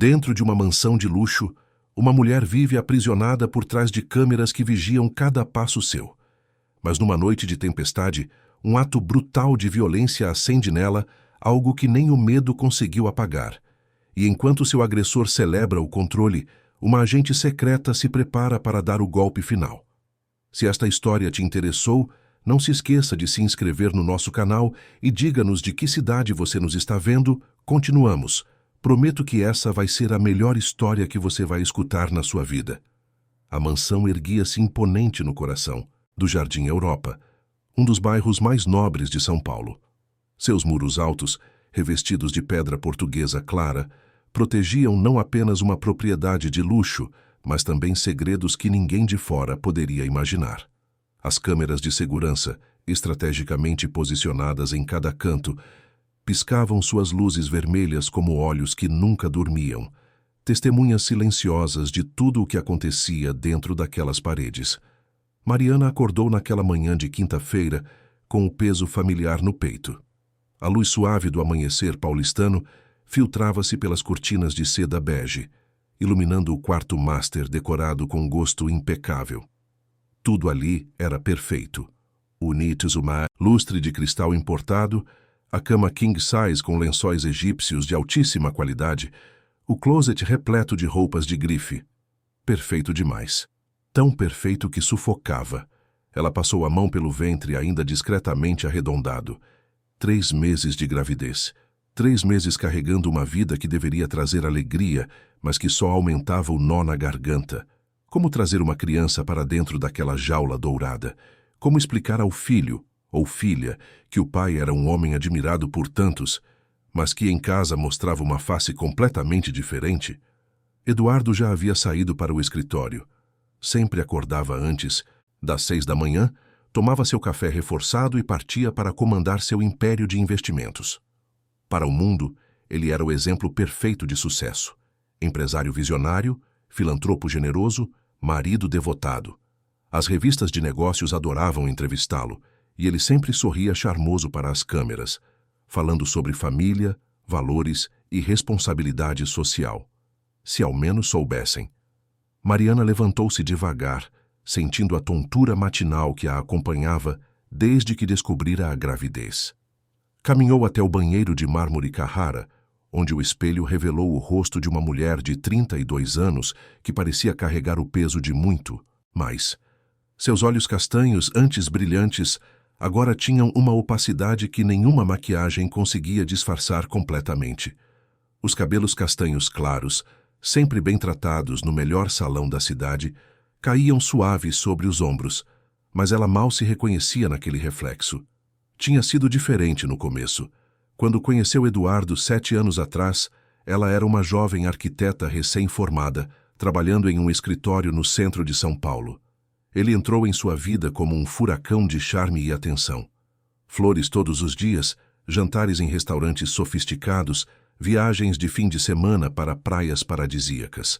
Dentro de uma mansão de luxo, uma mulher vive aprisionada por trás de câmeras que vigiam cada passo seu. Mas numa noite de tempestade, um ato brutal de violência acende nela algo que nem o medo conseguiu apagar. E enquanto seu agressor celebra o controle, uma agente secreta se prepara para dar o golpe final. Se esta história te interessou, não se esqueça de se inscrever no nosso canal e diga-nos de que cidade você nos está vendo. Continuamos. Prometo que essa vai ser a melhor história que você vai escutar na sua vida. A mansão erguia-se imponente no coração do Jardim Europa, um dos bairros mais nobres de São Paulo. Seus muros altos, revestidos de pedra portuguesa clara, protegiam não apenas uma propriedade de luxo, mas também segredos que ninguém de fora poderia imaginar. As câmeras de segurança, estrategicamente posicionadas em cada canto, piscavam suas luzes vermelhas como olhos que nunca dormiam, testemunhas silenciosas de tudo o que acontecia dentro daquelas paredes. Mariana acordou naquela manhã de quinta-feira com o peso familiar no peito. A luz suave do amanhecer paulistano filtrava-se pelas cortinas de seda bege, iluminando o quarto master decorado com gosto impecável. Tudo ali era perfeito. O Nituzuma, lustre de cristal importado, a cama king size com lençóis egípcios de altíssima qualidade, o closet repleto de roupas de grife. Perfeito demais. Tão perfeito que sufocava. Ela passou a mão pelo ventre ainda discretamente arredondado. 3 meses de gravidez. 3 meses carregando uma vida que deveria trazer alegria, mas que só aumentava o nó na garganta. Como trazer uma criança para dentro daquela jaula dourada? Como explicar ao filho ou filha que o pai era um homem admirado por tantos, mas que em casa mostrava uma face completamente diferente? Eduardo já havia saído para o escritório. Sempre acordava antes, das 6 da manhã, tomava seu café reforçado e partia para comandar seu império de investimentos. Para o mundo, ele era o exemplo perfeito de sucesso. Empresário visionário, filantropo generoso, marido devotado. As revistas de negócios adoravam entrevistá-lo, e ele sempre sorria charmoso para as câmeras, falando sobre família, valores e responsabilidade social. Se ao menos soubessem. Mariana levantou-se devagar, sentindo a tontura matinal que a acompanhava desde que descobrira a gravidez. Caminhou até o banheiro de mármore Carrara, onde o espelho revelou o rosto de uma mulher de 32 anos que parecia carregar o peso de muito mais. Seus olhos castanhos, antes brilhantes, agora tinham uma opacidade que nenhuma maquiagem conseguia disfarçar completamente. Os cabelos castanhos claros, sempre bem tratados no melhor salão da cidade, caíam suaves sobre os ombros, mas ela mal se reconhecia naquele reflexo. Tinha sido diferente no começo. Quando conheceu Eduardo 7 anos atrás, ela era uma jovem arquiteta recém-formada, trabalhando em um escritório no centro de São Paulo. Ele entrou em sua vida como um furacão de charme e atenção. Flores todos os dias, jantares em restaurantes sofisticados, viagens de fim de semana para praias paradisíacas.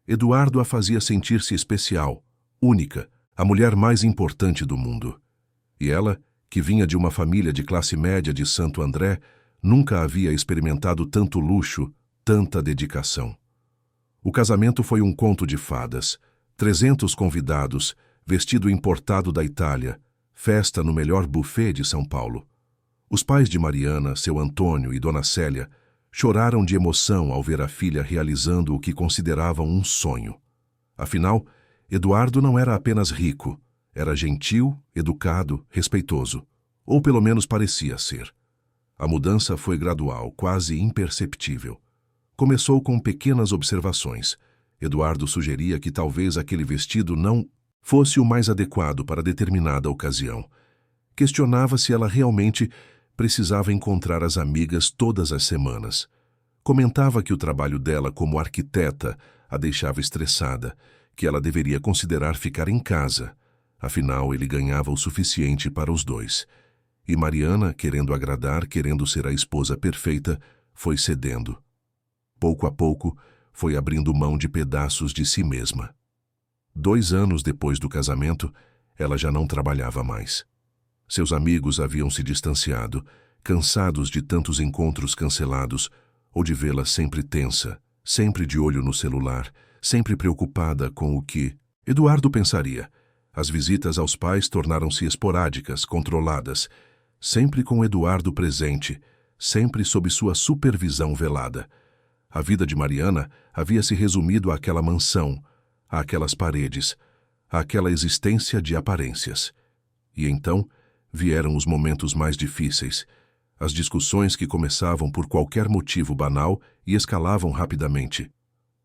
Eduardo a fazia sentir-se especial, única, a mulher mais importante do mundo. E ela, que vinha de uma família de classe média de Santo André, nunca havia experimentado tanto luxo, tanta dedicação. O casamento foi um conto de fadas. 300 convidados, vestido importado da Itália, festa no melhor buffet de São Paulo. Os pais de Mariana, seu Antônio e Dona Célia, choraram de emoção ao ver a filha realizando o que consideravam um sonho. Afinal, Eduardo não era apenas rico, era gentil, educado, respeitoso. Ou pelo menos parecia ser. A mudança foi gradual, quase imperceptível. Começou com pequenas observações. Eduardo sugeria que talvez aquele vestido não fosse o mais adequado para determinada ocasião. Questionava se ela realmente precisava encontrar as amigas todas as semanas. Comentava que o trabalho dela como arquiteta a deixava estressada, que ela deveria considerar ficar em casa. Afinal, ele ganhava o suficiente para os dois. E Mariana, querendo agradar, querendo ser a esposa perfeita, foi cedendo. Pouco a pouco, foi abrindo mão de pedaços de si mesma. 2 anos depois do casamento, ela já não trabalhava mais. Seus amigos haviam se distanciado, cansados de tantos encontros cancelados ou de vê-la sempre tensa, sempre de olho no celular, sempre preocupada com o que Eduardo pensaria. As visitas aos pais tornaram-se esporádicas, controladas, sempre com Eduardo presente, sempre sob sua supervisão velada. A vida de Mariana havia se resumido àquela mansão, àquelas paredes, àquela existência de aparências. E então vieram os momentos mais difíceis, as discussões que começavam por qualquer motivo banal e escalavam rapidamente.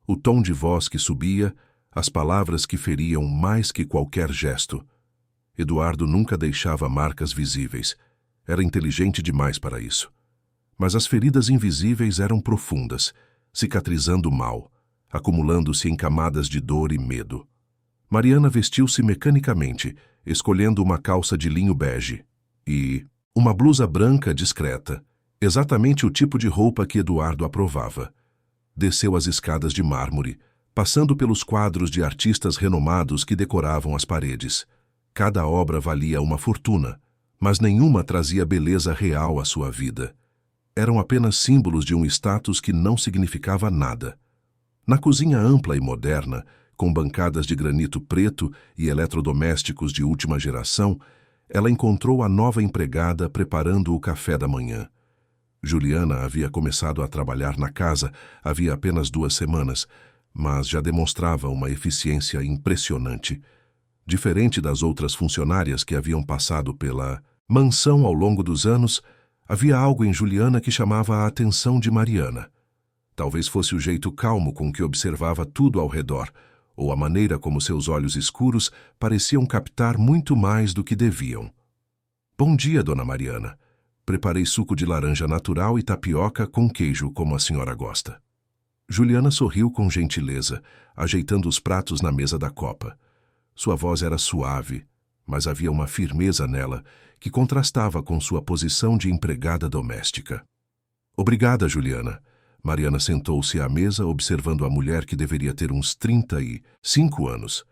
O tom de voz que subia, as palavras que feriam mais que qualquer gesto. Eduardo nunca deixava marcas visíveis. Era inteligente demais para isso. Mas as feridas invisíveis eram profundas, cicatrizando mal, acumulando-se em camadas de dor e medo. Mariana vestiu-se mecanicamente, escolhendo uma calça de linho bege e uma blusa branca discreta, exatamente o tipo de roupa que Eduardo aprovava. Desceu as escadas de mármore, passando pelos quadros de artistas renomados que decoravam as paredes. Cada obra valia uma fortuna, mas nenhuma trazia beleza real à sua vida. Eram apenas símbolos de um status que não significava nada. Na cozinha ampla e moderna, com bancadas de granito preto e eletrodomésticos de última geração, ela encontrou a nova empregada preparando o café da manhã. Juliana havia começado a trabalhar na casa havia apenas 2 semanas, mas já demonstrava uma eficiência impressionante. Diferente das outras funcionárias que haviam passado pela mansão ao longo dos anos, havia algo em Juliana que chamava a atenção de Mariana. Talvez fosse o jeito calmo com que observava tudo ao redor, ou a maneira como seus olhos escuros pareciam captar muito mais do que deviam. Bom dia, dona Mariana. Preparei suco de laranja natural e tapioca com queijo, como a senhora gosta. Juliana sorriu com gentileza, ajeitando os pratos na mesa da copa. Sua voz era suave, mas havia uma firmeza nela que contrastava com sua posição de empregada doméstica. Obrigada, Juliana. Mariana sentou-se à mesa observando a mulher que deveria ter uns 35 anos.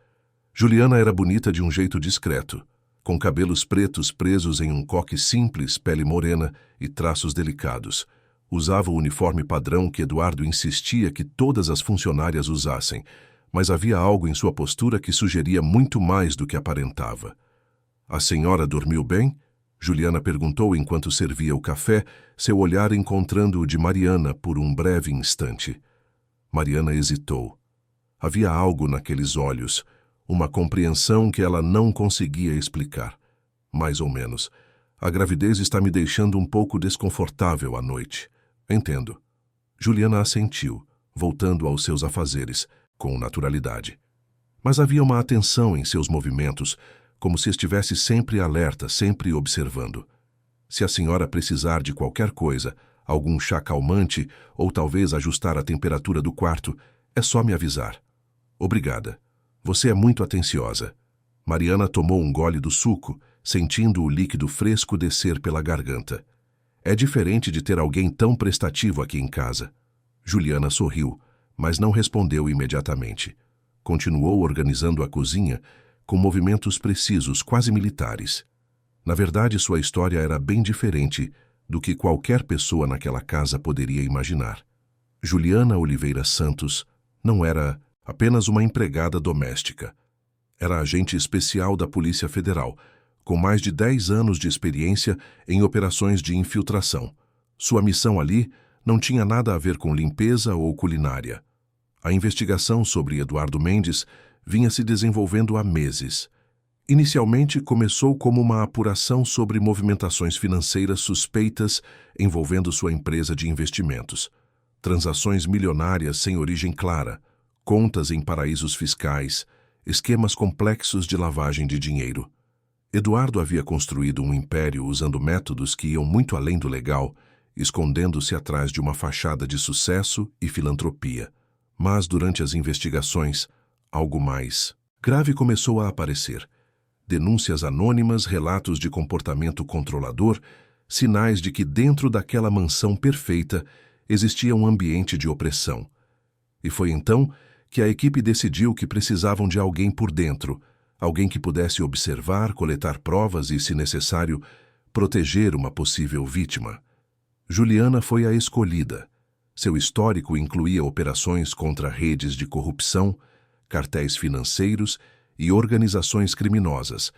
Juliana era bonita de um jeito discreto, com cabelos pretos presos em um coque simples, pele morena e traços delicados. Usava o uniforme padrão que Eduardo insistia que todas as funcionárias usassem, mas havia algo em sua postura que sugeria muito mais do que aparentava. A senhora dormiu bem? Juliana perguntou enquanto servia o café, seu olhar encontrando o de Mariana por um breve instante. Mariana hesitou. Havia algo naqueles olhos, uma compreensão que ela não conseguia explicar. Mais ou menos. A gravidez está me deixando um pouco desconfortável à noite. Entendo. Juliana assentiu, voltando aos seus afazeres, com naturalidade. Mas havia uma atenção em seus movimentos, como se estivesse sempre alerta, sempre observando. Se a senhora precisar de qualquer coisa, algum chá calmante ou talvez ajustar a temperatura do quarto, é só me avisar. Obrigada. Você é muito atenciosa. Mariana tomou um gole do suco, sentindo o líquido fresco descer pela garganta. É diferente de ter alguém tão prestativo aqui em casa. Juliana sorriu, mas não respondeu imediatamente. Continuou organizando a cozinha, com movimentos precisos, quase militares. Na verdade, sua história era bem diferente do que qualquer pessoa naquela casa poderia imaginar. Juliana Oliveira Santos não era apenas uma empregada doméstica. Era agente especial da Polícia Federal, com mais de 10 anos de experiência em operações de infiltração. Sua missão ali não tinha nada a ver com limpeza ou culinária. A investigação sobre Eduardo Mendes vinha se desenvolvendo há meses. Inicialmente começou como uma apuração sobre movimentações financeiras suspeitas envolvendo sua empresa de investimentos. Transações milionárias sem origem clara, contas em paraísos fiscais, esquemas complexos de lavagem de dinheiro. Eduardo havia construído um império usando métodos que iam muito além do legal, escondendo-se atrás de uma fachada de sucesso e filantropia. Mas, durante as investigações, algo mais grave começou a aparecer. Denúncias anônimas, relatos de comportamento controlador, sinais de que dentro daquela mansão perfeita existia um ambiente de opressão. E foi então que a equipe decidiu que precisavam de alguém por dentro, alguém que pudesse observar, coletar provas e, se necessário, proteger uma possível vítima. Juliana foi a escolhida. Seu histórico incluía operações contra redes de corrupção, cartéis financeiros e organizações criminosas.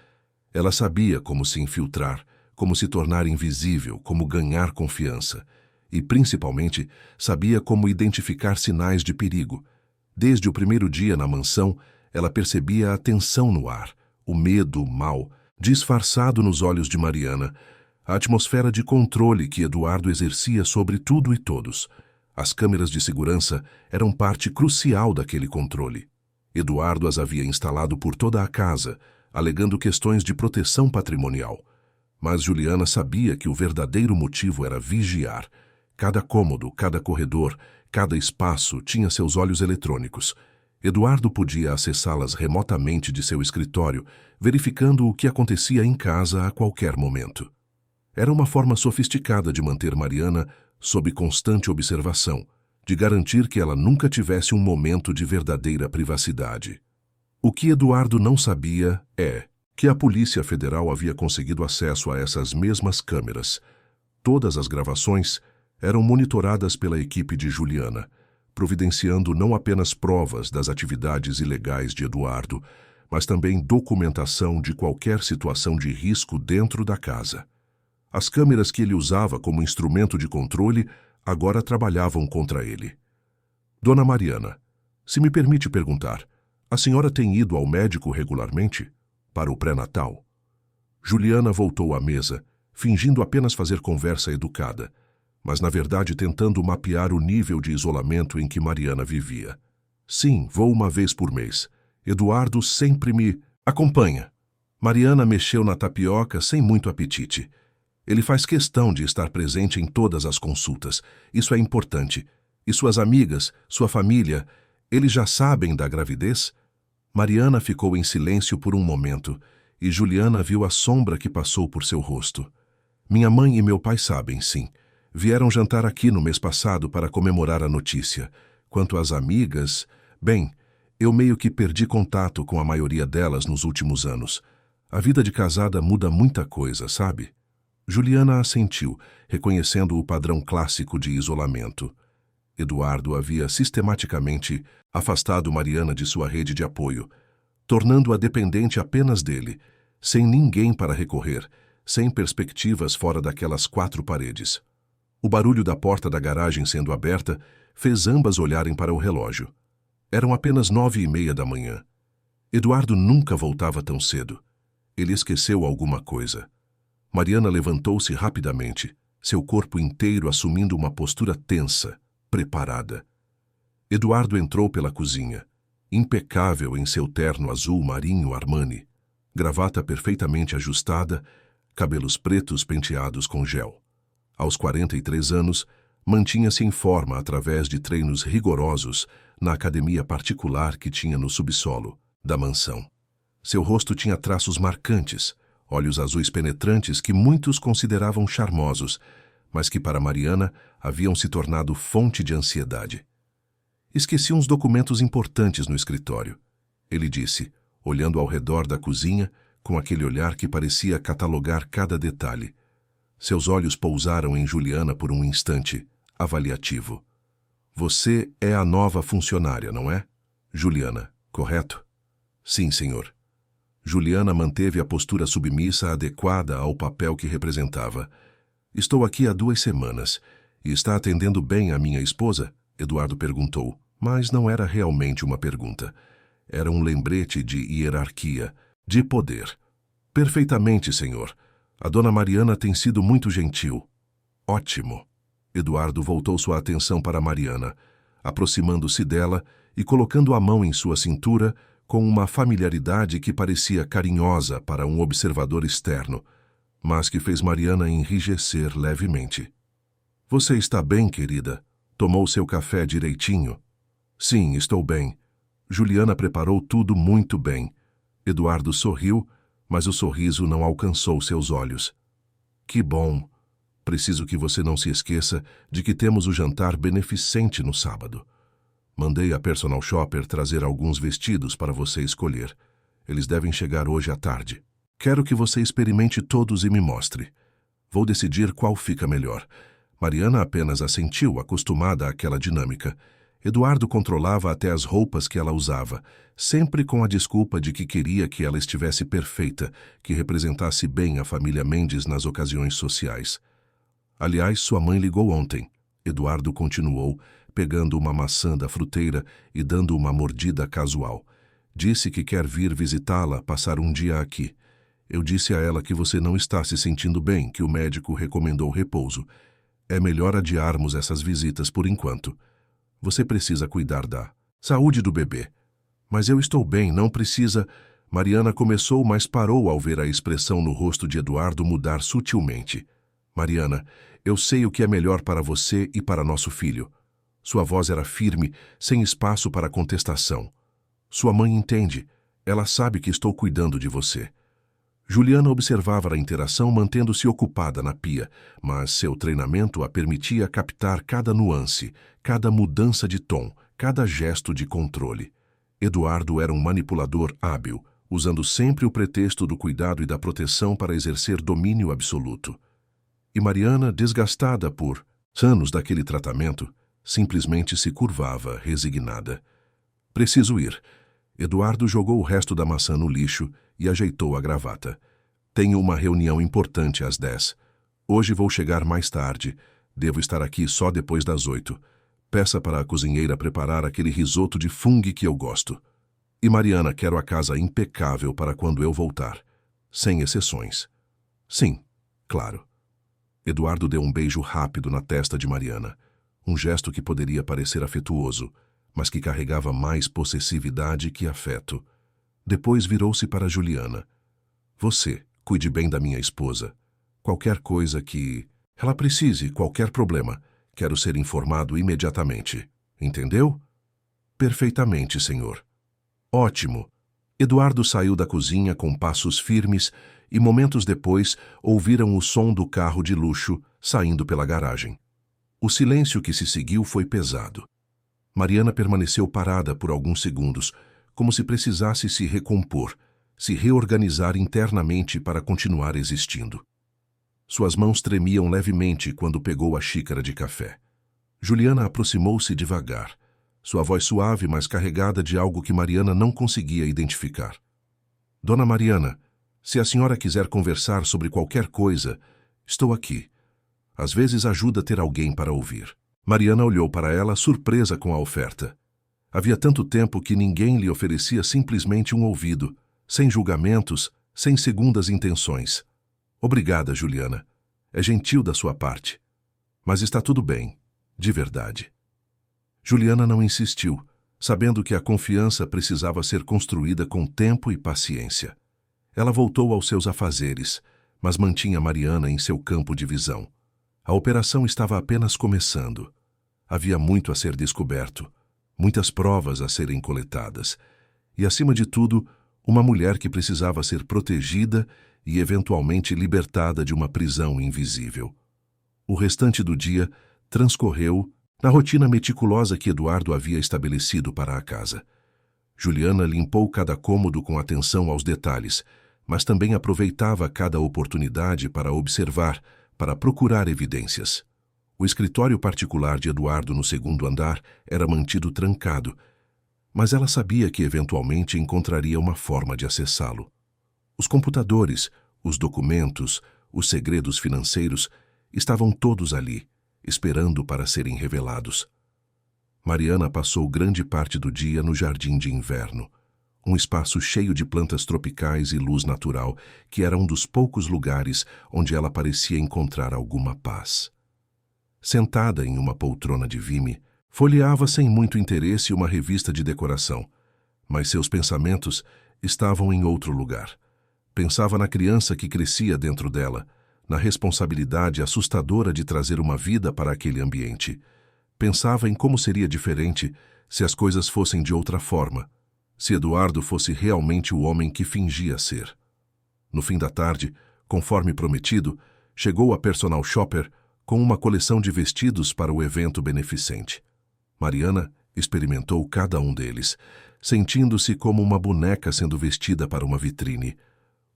Ela sabia como se infiltrar, como se tornar invisível, como ganhar confiança. E, principalmente, sabia como identificar sinais de perigo. Desde o primeiro dia na mansão, ela percebia a tensão no ar, o medo, o mal, disfarçado nos olhos de Mariana, a atmosfera de controle que Eduardo exercia sobre tudo e todos. As câmeras de segurança eram parte crucial daquele controle. Eduardo as havia instalado por toda a casa, alegando questões de proteção patrimonial. Mas Juliana sabia que o verdadeiro motivo era vigiar. Cada cômodo, cada corredor, cada espaço tinha seus olhos eletrônicos. Eduardo podia acessá-las remotamente de seu escritório, verificando o que acontecia em casa a qualquer momento. Era uma forma sofisticada de manter Mariana sob constante observação, de garantir que ela nunca tivesse um momento de verdadeira privacidade. O que Eduardo não sabia é que a Polícia Federal havia conseguido acesso a essas mesmas câmeras. Todas as gravações eram monitoradas pela equipe de Juliana, providenciando não apenas provas das atividades ilegais de Eduardo, mas também documentação de qualquer situação de risco dentro da casa. As câmeras que ele usava como instrumento de controle agora trabalhavam contra ele. Dona Mariana, se me permite perguntar, a senhora tem ido ao médico regularmente? Para o pré-natal? Juliana voltou à mesa, fingindo apenas fazer conversa educada, mas na verdade tentando mapear o nível de isolamento em que Mariana vivia. Sim, vou uma vez por mês. Eduardo sempre me acompanha. Mariana mexeu na tapioca sem muito apetite. Ele faz questão de estar presente em todas as consultas. Isso é importante. E suas amigas, sua família, eles já sabem da gravidez? Mariana ficou em silêncio por um momento, e Juliana viu a sombra que passou por seu rosto. Minha mãe e meu pai sabem, sim. Vieram jantar aqui no mês passado para comemorar a notícia. Quanto às amigas, bem, eu meio que perdi contato com a maioria delas nos últimos anos. A vida de casada muda muita coisa, sabe? Juliana assentiu, reconhecendo o padrão clássico de isolamento. Eduardo havia sistematicamente afastado Mariana de sua rede de apoio, tornando-a dependente apenas dele, sem ninguém para recorrer, sem perspectivas fora daquelas 4 paredes. O barulho da porta da garagem sendo aberta fez ambas olharem para o relógio. Eram apenas 9:30 da manhã. Eduardo nunca voltava tão cedo. Ele esqueceu alguma coisa. Mariana levantou-se rapidamente, seu corpo inteiro assumindo uma postura tensa, preparada. Eduardo entrou pela cozinha, impecável em seu terno azul marinho Armani, gravata perfeitamente ajustada, cabelos pretos penteados com gel. Aos 43 anos, mantinha-se em forma através de treinos rigorosos na academia particular que tinha no subsolo da mansão. Seu rosto tinha traços marcantes, olhos azuis penetrantes que muitos consideravam charmosos, mas que para Mariana haviam se tornado fonte de ansiedade. Esqueci uns documentos importantes no escritório, ele disse, olhando ao redor da cozinha com aquele olhar que parecia catalogar cada detalhe. Seus olhos pousaram em Juliana por um instante, avaliativo. Você é a nova funcionária, não é? Juliana, correto? Sim, senhor. Juliana manteve a postura submissa adequada ao papel que representava. Estou aqui há 2 semanas. E está atendendo bem a minha esposa? Eduardo perguntou, mas não era realmente uma pergunta. Era um lembrete de hierarquia, de poder. Perfeitamente, senhor. A dona Mariana tem sido muito gentil. Ótimo. Eduardo voltou sua atenção para Mariana, aproximando-se dela e colocando a mão em sua cintura com uma familiaridade que parecia carinhosa para um observador externo, mas que fez Mariana enrijecer levemente. Você está bem, querida? Tomou seu café direitinho? Sim, estou bem. Juliana preparou tudo muito bem. Eduardo sorriu, mas o sorriso não alcançou seus olhos. Que bom. Preciso que você não se esqueça de que temos o jantar beneficente no sábado. Mandei a personal shopper trazer alguns vestidos para você escolher. Eles devem chegar hoje à tarde. Quero que você experimente todos e me mostre. Vou decidir qual fica melhor, Mariana apenas assentiu, acostumada àquela dinâmica. Eduardo controlava até as roupas que ela usava, sempre com a desculpa de que queria que ela estivesse perfeita, que representasse bem a família Mendes nas ocasiões sociais. Aliás, sua mãe ligou ontem. Eduardo continuou, pegando uma maçã da fruteira e dando uma mordida casual. Disse que quer vir visitá-la, passar um dia aqui. Eu disse a ela que você não está se sentindo bem, que o médico recomendou repouso. É melhor adiarmos essas visitas por enquanto. Você precisa cuidar da saúde do bebê. Mas eu estou bem, não precisa... Mariana começou, mas parou ao ver a expressão no rosto de Eduardo mudar sutilmente. Mariana, eu sei o que é melhor para você e para nosso filho. Sua voz era firme, sem espaço para contestação. Sua mãe entende. Ela sabe que estou cuidando de você. Juliana observava a interação mantendo-se ocupada na pia, mas seu treinamento a permitia captar cada nuance, cada mudança de tom, cada gesto de controle. Eduardo era um manipulador hábil, usando sempre o pretexto do cuidado e da proteção para exercer domínio absoluto. E Mariana, desgastada por anos daquele tratamento, simplesmente se curvava, resignada. Preciso ir. Eduardo jogou o resto da maçã no lixo e ajeitou a gravata. Tenho uma reunião importante às 10. Hoje vou chegar mais tarde. Devo estar aqui só depois das 8. Peça para a cozinheira preparar aquele risoto de fungo que eu gosto. E Mariana, quero a casa impecável para quando eu voltar. Sem exceções. Sim, claro. Eduardo deu um beijo rápido na testa de Mariana. Um gesto que poderia parecer afetuoso, mas que carregava mais possessividade que afeto. Depois virou-se para Juliana. Você, cuide bem da minha esposa. Qualquer coisa que ela precise, qualquer problema, quero ser informado imediatamente. Entendeu? Perfeitamente, senhor. Ótimo. Eduardo saiu da cozinha com passos firmes e momentos depois ouviram o som do carro de luxo saindo pela garagem. O silêncio que se seguiu foi pesado. Mariana permaneceu parada por alguns segundos, como se precisasse se recompor, se reorganizar internamente para continuar existindo. Suas mãos tremiam levemente quando pegou a xícara de café. Juliana aproximou-se devagar, sua voz suave, mas carregada de algo que Mariana não conseguia identificar. Dona Mariana, se a senhora quiser conversar sobre qualquer coisa, estou aqui. Às vezes ajuda ter alguém para ouvir. Mariana olhou para ela, surpresa com a oferta. Havia tanto tempo que ninguém lhe oferecia simplesmente um ouvido, sem julgamentos, sem segundas intenções. Obrigada, Juliana. É gentil da sua parte. Mas está tudo bem, de verdade. Juliana não insistiu, sabendo que a confiança precisava ser construída com tempo e paciência. Ela voltou aos seus afazeres, mas mantinha Mariana em seu campo de visão. A operação estava apenas começando. Havia muito a ser descoberto, muitas provas a serem coletadas, e, acima de tudo, uma mulher que precisava ser protegida e eventualmente libertada de uma prisão invisível. O restante do dia transcorreu na rotina meticulosa que Eduardo havia estabelecido para a casa. Juliana limpou cada cômodo com atenção aos detalhes, mas também aproveitava cada oportunidade para observar, para procurar evidências. O escritório particular de Eduardo no segundo andar era mantido trancado, mas ela sabia que eventualmente encontraria uma forma de acessá-lo. Os computadores, os documentos, os segredos financeiros estavam todos ali, esperando para serem revelados. Mariana passou grande parte do dia no jardim de inverno, um espaço cheio de plantas tropicais e luz natural, que era um dos poucos lugares onde ela parecia encontrar alguma paz. Sentada em uma poltrona de vime, folheava sem muito interesse uma revista de decoração, mas seus pensamentos estavam em outro lugar. Pensava na criança que crescia dentro dela, na responsabilidade assustadora de trazer uma vida para aquele ambiente. Pensava em como seria diferente se as coisas fossem de outra forma, se Eduardo fosse realmente o homem que fingia ser. No fim da tarde, conforme prometido, chegou a personal shopper com uma coleção de vestidos para o evento beneficente. Mariana experimentou cada um deles, sentindo-se como uma boneca sendo vestida para uma vitrine.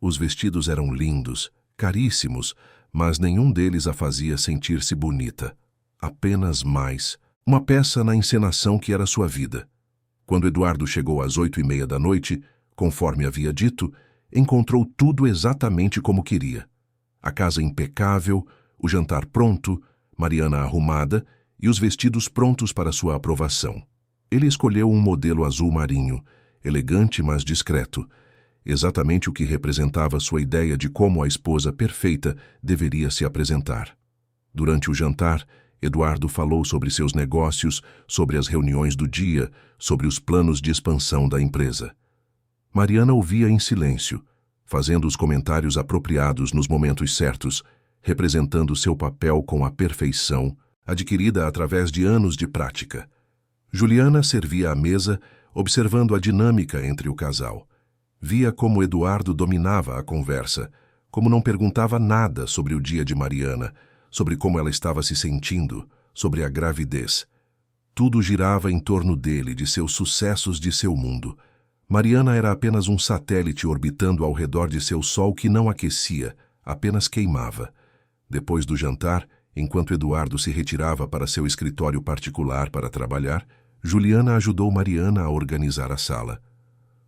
Os vestidos eram lindos, caríssimos, mas nenhum deles a fazia sentir-se bonita. Apenas mais. Uma peça na encenação que era sua vida. Quando Eduardo chegou às 8:30 da noite, conforme havia dito, encontrou tudo exatamente como queria. A casa impecável, o jantar pronto, Mariana arrumada e os vestidos prontos para sua aprovação. Ele escolheu um modelo azul marinho, elegante mas discreto, exatamente o que representava sua ideia de como a esposa perfeita deveria se apresentar. Durante o jantar, Eduardo falou sobre seus negócios, sobre as reuniões do dia, sobre os planos de expansão da empresa. Mariana ouvia em silêncio, fazendo os comentários apropriados nos momentos certos, representando seu papel com a perfeição, adquirida através de anos de prática. Juliana servia à mesa, observando a dinâmica entre o casal. Via como Eduardo dominava a conversa, como não perguntava nada sobre o dia de Mariana, sobre como ela estava se sentindo, sobre a gravidez. Tudo girava em torno dele, de seus sucessos, de seu mundo. Mariana era apenas um satélite orbitando ao redor de seu sol que não aquecia, apenas queimava. Depois do jantar, enquanto Eduardo se retirava para seu escritório particular para trabalhar, Juliana ajudou Mariana a organizar a sala.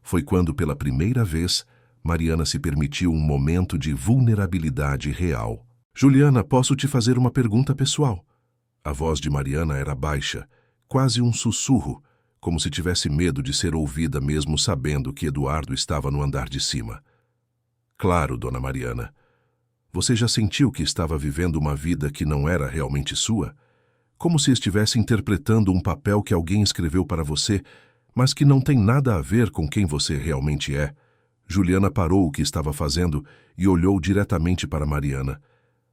Foi quando, pela primeira vez, Mariana se permitiu um momento de vulnerabilidade real. Juliana, posso te fazer uma pergunta pessoal? A voz de Mariana era baixa, quase um sussurro, como se tivesse medo de ser ouvida mesmo sabendo que Eduardo estava no andar de cima. Claro, dona Mariana. Você já sentiu que estava vivendo uma vida que não era realmente sua? Como se estivesse interpretando um papel que alguém escreveu para você, mas que não tem nada a ver com quem você realmente é. Juliana parou o que estava fazendo e olhou diretamente para Mariana.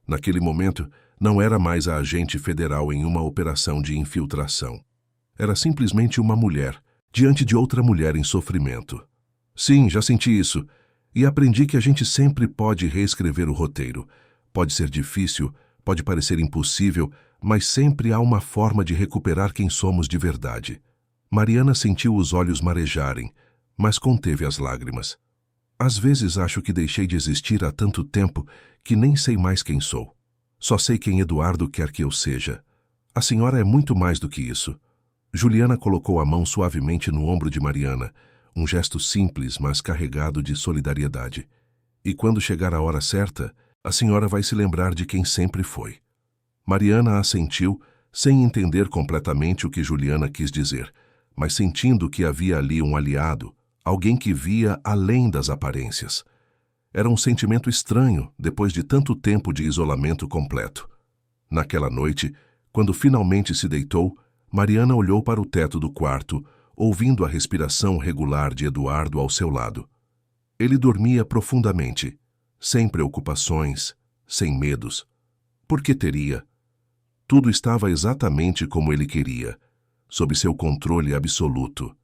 Naquele momento, não era mais a agente federal em uma operação de infiltração. Era simplesmente uma mulher, diante de outra mulher em sofrimento. Sim, já senti isso. E aprendi que a gente sempre pode reescrever o roteiro. Pode ser difícil, pode parecer impossível, mas sempre há uma forma de recuperar quem somos de verdade. Mariana sentiu os olhos marejarem, mas conteve as lágrimas. Às vezes acho que deixei de existir há tanto tempo que nem sei mais quem sou. Só sei quem Eduardo quer que eu seja. A senhora é muito mais do que isso. Juliana colocou a mão suavemente no ombro de Mariana, um gesto simples, mas carregado de solidariedade. E quando chegar a hora certa, a senhora vai se lembrar de quem sempre foi. Mariana assentiu, sem entender completamente o que Juliana quis dizer, mas sentindo que havia ali um aliado, alguém que via além das aparências. Era um sentimento estranho, depois de tanto tempo de isolamento completo. Naquela noite, quando finalmente se deitou, Mariana olhou para o teto do quarto, ouvindo a respiração regular de Eduardo ao seu lado. Ele dormia profundamente, sem preocupações, sem medos. Por que teria? Tudo estava exatamente como ele queria, sob seu controle absoluto.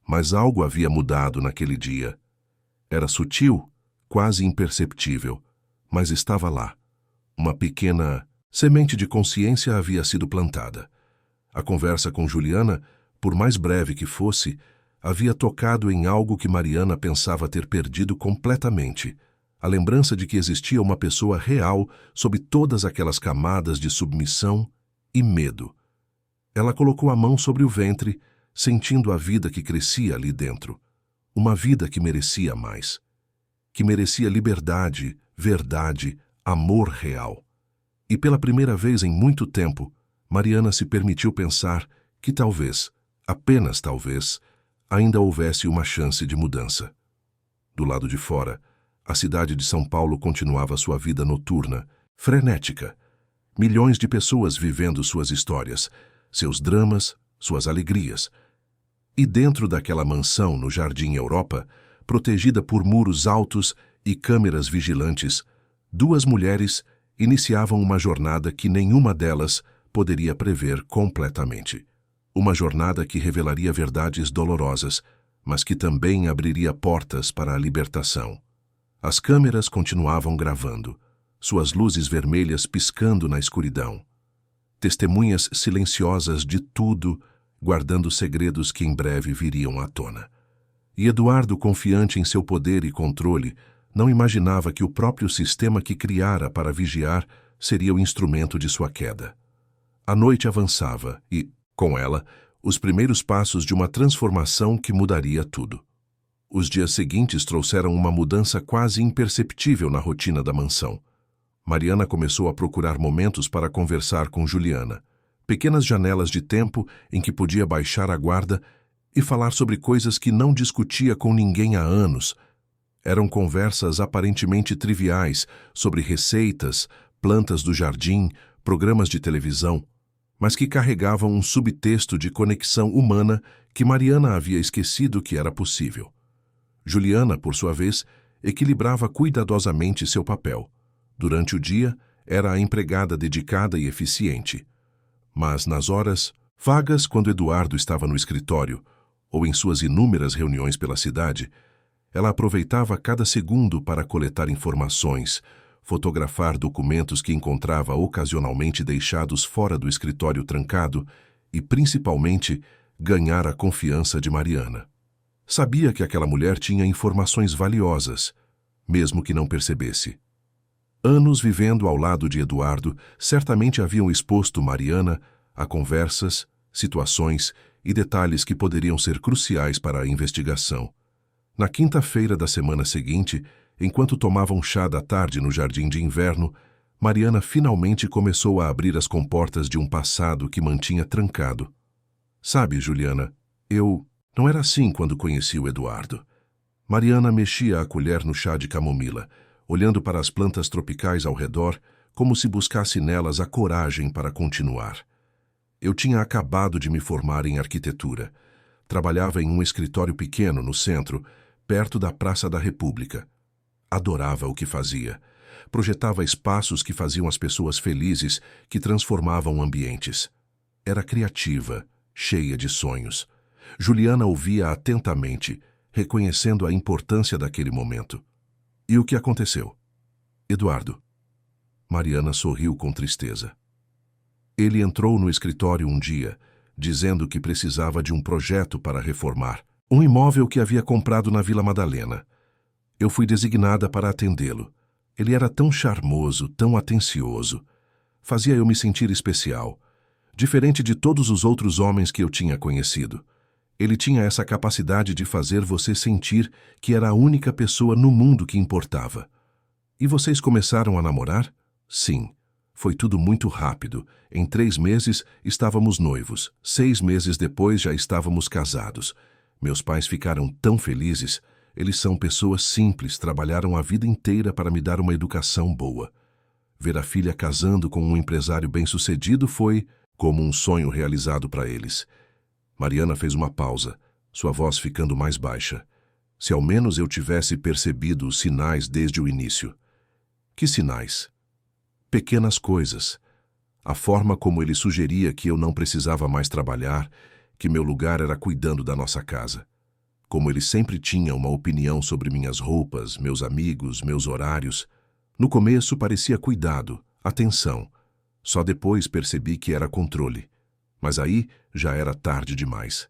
Mas algo havia mudado naquele dia. Era sutil, quase imperceptível, mas estava lá. Uma pequena semente de consciência havia sido plantada. A conversa com Juliana, por mais breve que fosse, havia tocado em algo que Mariana pensava ter perdido completamente, a lembrança de que existia uma pessoa real sob todas aquelas camadas de submissão e medo. Ela colocou a mão sobre o ventre, sentindo a vida que crescia ali dentro. Uma vida que merecia mais. Que merecia liberdade, verdade, amor real. E pela primeira vez em muito tempo, Mariana se permitiu pensar que talvez, apenas talvez, ainda houvesse uma chance de mudança. Do lado de fora, a cidade de São Paulo continuava sua vida noturna, frenética. Milhões de pessoas vivendo suas histórias, seus dramas, suas alegrias. E dentro daquela mansão no Jardim Europa, protegida por muros altos e câmeras vigilantes, duas mulheres iniciavam uma jornada que nenhuma delas poderia prever completamente. Uma jornada que revelaria verdades dolorosas, mas que também abriria portas para a libertação. As câmeras continuavam gravando, suas luzes vermelhas piscando na escuridão. Testemunhas silenciosas de tudo, guardando segredos que em breve viriam à tona. E Eduardo, confiante em seu poder e controle, Não imaginava que o próprio sistema que criara para vigiar seria o instrumento de sua queda. A noite avançava e, com ela, os primeiros passos de uma transformação que mudaria tudo. Os dias seguintes trouxeram uma mudança quase imperceptível na rotina da mansão. Mariana começou a procurar momentos para conversar com Juliana, pequenas janelas de tempo em que podia baixar a guarda e falar sobre coisas que não discutia com ninguém há anos. Eram conversas aparentemente triviais sobre receitas, plantas do jardim, programas de televisão, mas que carregavam um subtexto de conexão humana que Mariana havia esquecido que era possível. Juliana, por sua vez, equilibrava cuidadosamente seu papel. Durante o dia, era a empregada dedicada e eficiente. Mas nas horas vagas, quando Eduardo estava no escritório ou em suas inúmeras reuniões pela cidade, ela aproveitava cada segundo para coletar informações, fotografar documentos que encontrava ocasionalmente deixados fora do escritório trancado e, principalmente, ganhar a confiança de Mariana. Sabia que aquela mulher tinha informações valiosas, mesmo que não percebesse. Anos vivendo ao lado de Eduardo certamente haviam exposto Mariana a conversas, situações e detalhes que poderiam ser cruciais para a investigação. Na quinta-feira da semana seguinte, enquanto tomavam chá da tarde no jardim de inverno, Mariana finalmente começou a abrir as comportas de um passado que mantinha trancado. Sabe, Juliana, eu não era assim quando conheci o Eduardo. Mariana mexia a colher no chá de camomila, olhando para as plantas tropicais ao redor, como se buscasse nelas a coragem para continuar. Eu tinha acabado de me formar em arquitetura. Trabalhava em um escritório pequeno no centro, perto da Praça da República. Adorava o que fazia. Projetava espaços que faziam as pessoas felizes, que transformavam ambientes. Era criativa, cheia de sonhos. Juliana ouvia atentamente, reconhecendo a importância daquele momento. E o que aconteceu? Eduardo. Mariana sorriu com tristeza. Ele entrou no escritório um dia, dizendo que precisava de um projeto para reformar um imóvel que havia comprado na Vila Madalena. Eu fui designada para atendê-lo. Ele era tão charmoso, tão atencioso. Fazia eu me sentir especial, diferente de todos os outros homens que eu tinha conhecido. Ele tinha essa capacidade de fazer você sentir que era a única pessoa no mundo que importava. E vocês começaram a namorar? Sim. Foi tudo muito rápido. Em 3 meses, estávamos noivos. 6 meses depois, já estávamos casados. Meus pais ficaram tão felizes. Eles são pessoas simples, trabalharam a vida inteira para me dar uma educação boa. Ver a filha casando com um empresário bem-sucedido foi como um sonho realizado para eles. Mariana fez uma pausa, sua voz ficando mais baixa. Se ao menos eu tivesse percebido os sinais desde o início. Que sinais? Pequenas coisas. A forma como ele sugeria que eu não precisava mais trabalhar, que meu lugar era cuidando da nossa casa. Como ele sempre tinha uma opinião sobre minhas roupas, meus amigos, meus horários. No começo parecia cuidado, atenção. Só depois percebi que era controle. Mas aí já era tarde demais.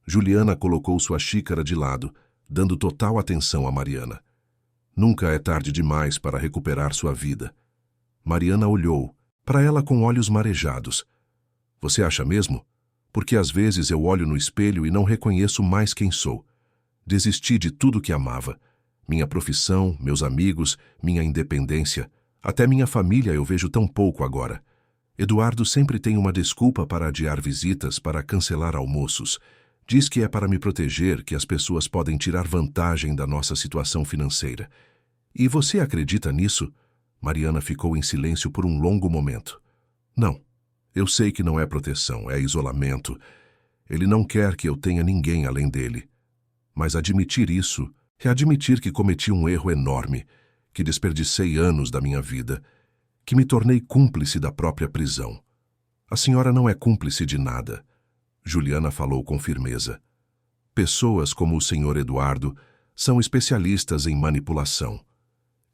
Juliana colocou sua xícara de lado, dando total atenção a Mariana. Nunca é tarde demais para recuperar sua vida. Mariana olhou, para ela com olhos marejados. Você acha mesmo? Porque às vezes eu olho no espelho e não reconheço mais quem sou. Desisti de tudo que amava. Minha profissão, meus amigos, minha independência. Até minha família eu vejo tão pouco agora. Eduardo sempre tem uma desculpa para adiar visitas, para cancelar almoços. Diz que é para me proteger, que as pessoas podem tirar vantagem da nossa situação financeira. E você acredita nisso? Mariana ficou em silêncio por um longo momento. Não. Eu sei que não é proteção, é isolamento. Ele não quer que eu tenha ninguém além dele. Mas admitir isso é admitir que cometi um erro enorme, que desperdicei anos da minha vida, que me tornei cúmplice da própria prisão. A senhora não é cúmplice de nada. Juliana falou com firmeza. Pessoas como o senhor Eduardo são especialistas em manipulação.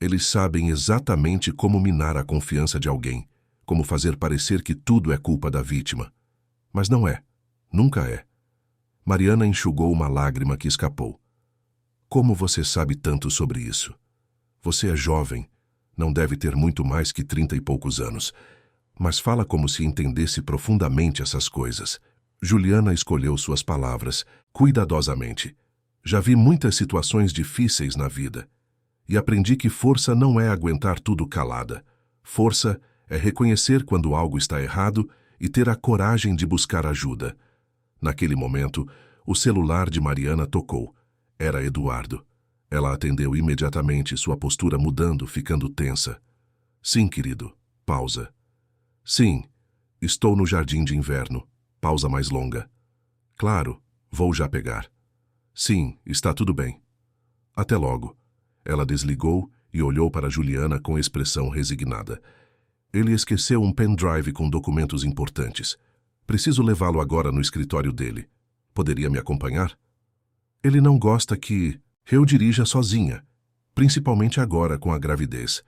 Eles sabem exatamente como minar a confiança de alguém, como fazer parecer que tudo é culpa da vítima. Mas não é. Nunca é. Mariana enxugou uma lágrima que escapou. Como você sabe tanto sobre isso? Você é jovem. Não deve ter muito mais que 30 e poucos anos. Mas fala como se entendesse profundamente essas coisas. Juliana escolheu suas palavras, cuidadosamente. Já vi muitas situações difíceis na vida. E aprendi que força não é aguentar tudo calada. Força é reconhecer quando algo está errado e ter a coragem de buscar ajuda. Naquele momento, o celular de Mariana tocou. Era Eduardo. Ela atendeu imediatamente, sua postura mudando, ficando tensa. Sim, querido. Pausa. Sim, estou no jardim de inverno. Pausa mais longa. Claro, vou já pegar. Sim, está tudo bem. Até logo. Ela desligou e olhou para Juliana com expressão resignada. Ele esqueceu um pendrive com documentos importantes. Preciso levá-lo agora no escritório dele. Poderia me acompanhar? Ele não gosta que eu dirija sozinha, principalmente agora com a gravidez.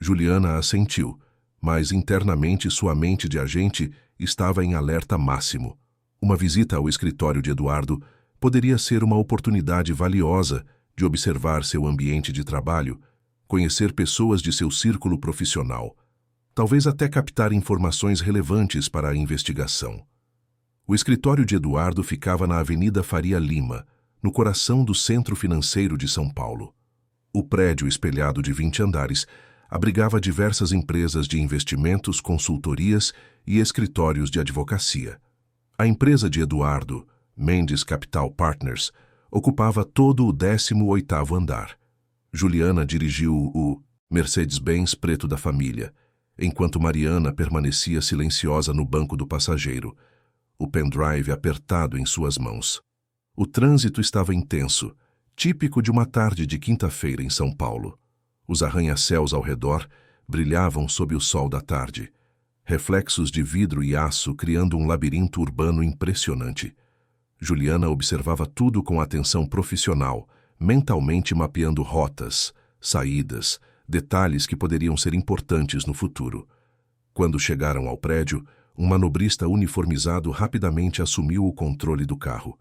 Juliana assentiu, mas internamente sua mente de agente estava em alerta máximo. Uma visita ao escritório de Eduardo poderia ser uma oportunidade valiosa de observar seu ambiente de trabalho, conhecer pessoas de seu círculo profissional, talvez até captar informações relevantes para a investigação. O escritório de Eduardo ficava na Avenida Faria Lima, no coração do centro financeiro de São Paulo. O prédio, espelhado de 20 andares, abrigava diversas empresas de investimentos, consultorias e escritórios de advocacia. A empresa de Eduardo, Mendes Capital Partners, ocupava todo o 18º andar. Juliana dirigiu o Mercedes-Benz preto da família, enquanto Mariana permanecia silenciosa no banco do passageiro, o pendrive apertado em suas mãos. O trânsito estava intenso, típico de uma tarde de quinta-feira em São Paulo. Os arranha-céus ao redor brilhavam sob o sol da tarde, reflexos de vidro e aço criando um labirinto urbano impressionante. Juliana observava tudo com atenção profissional, mentalmente mapeando rotas, saídas, detalhes que poderiam ser importantes no futuro. Quando chegaram ao prédio, um manobrista uniformizado rapidamente assumiu o controle do carro.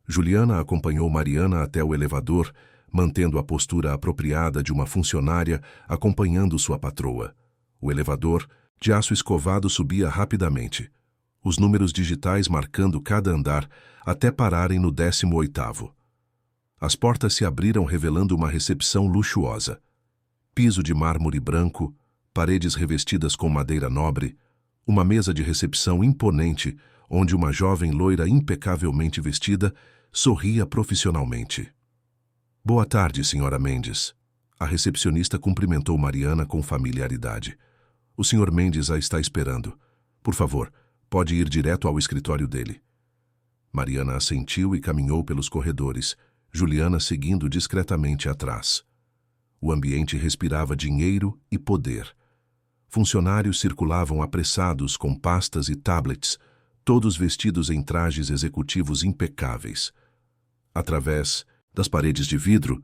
Juliana acompanhou Mariana até o elevador, mantendo a postura apropriada de uma funcionária acompanhando sua patroa. O elevador, de aço escovado, subia rapidamente, os números digitais marcando cada andar até pararem no 18º. As portas se abriram revelando uma recepção luxuosa. Piso de mármore branco, paredes revestidas com madeira nobre, uma mesa de recepção imponente onde uma jovem loira impecavelmente vestida sorria profissionalmente. Boa tarde, senhora Mendes. A recepcionista cumprimentou Mariana com familiaridade. O senhor Mendes a está esperando. Por favor, pode ir direto ao escritório dele. Mariana assentiu e caminhou pelos corredores, Juliana seguindo discretamente atrás. O ambiente respirava dinheiro e poder. Funcionários circulavam apressados com pastas e tablets, todos vestidos em trajes executivos impecáveis. Através das paredes de vidro,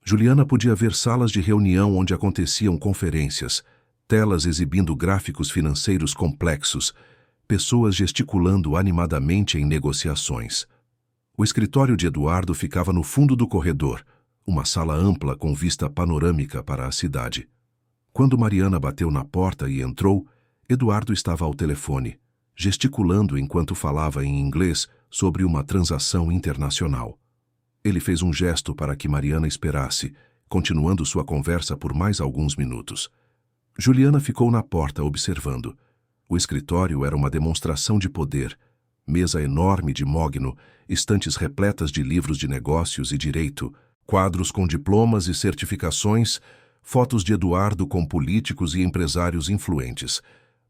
Juliana podia ver salas de reunião onde aconteciam conferências, telas exibindo gráficos financeiros complexos, pessoas gesticulando animadamente em negociações. O escritório de Eduardo ficava no fundo do corredor, uma sala ampla com vista panorâmica para a cidade. Quando Mariana bateu na porta e entrou, Eduardo estava ao telefone, gesticulando enquanto falava em inglês sobre uma transação internacional. Ele fez um gesto para que Mariana esperasse, continuando sua conversa por mais alguns minutos. Juliana ficou na porta observando. O escritório era uma demonstração de poder. Mesa enorme de mogno, estantes repletas de livros de negócios e direito, quadros com diplomas e certificações, fotos de Eduardo com políticos e empresários influentes.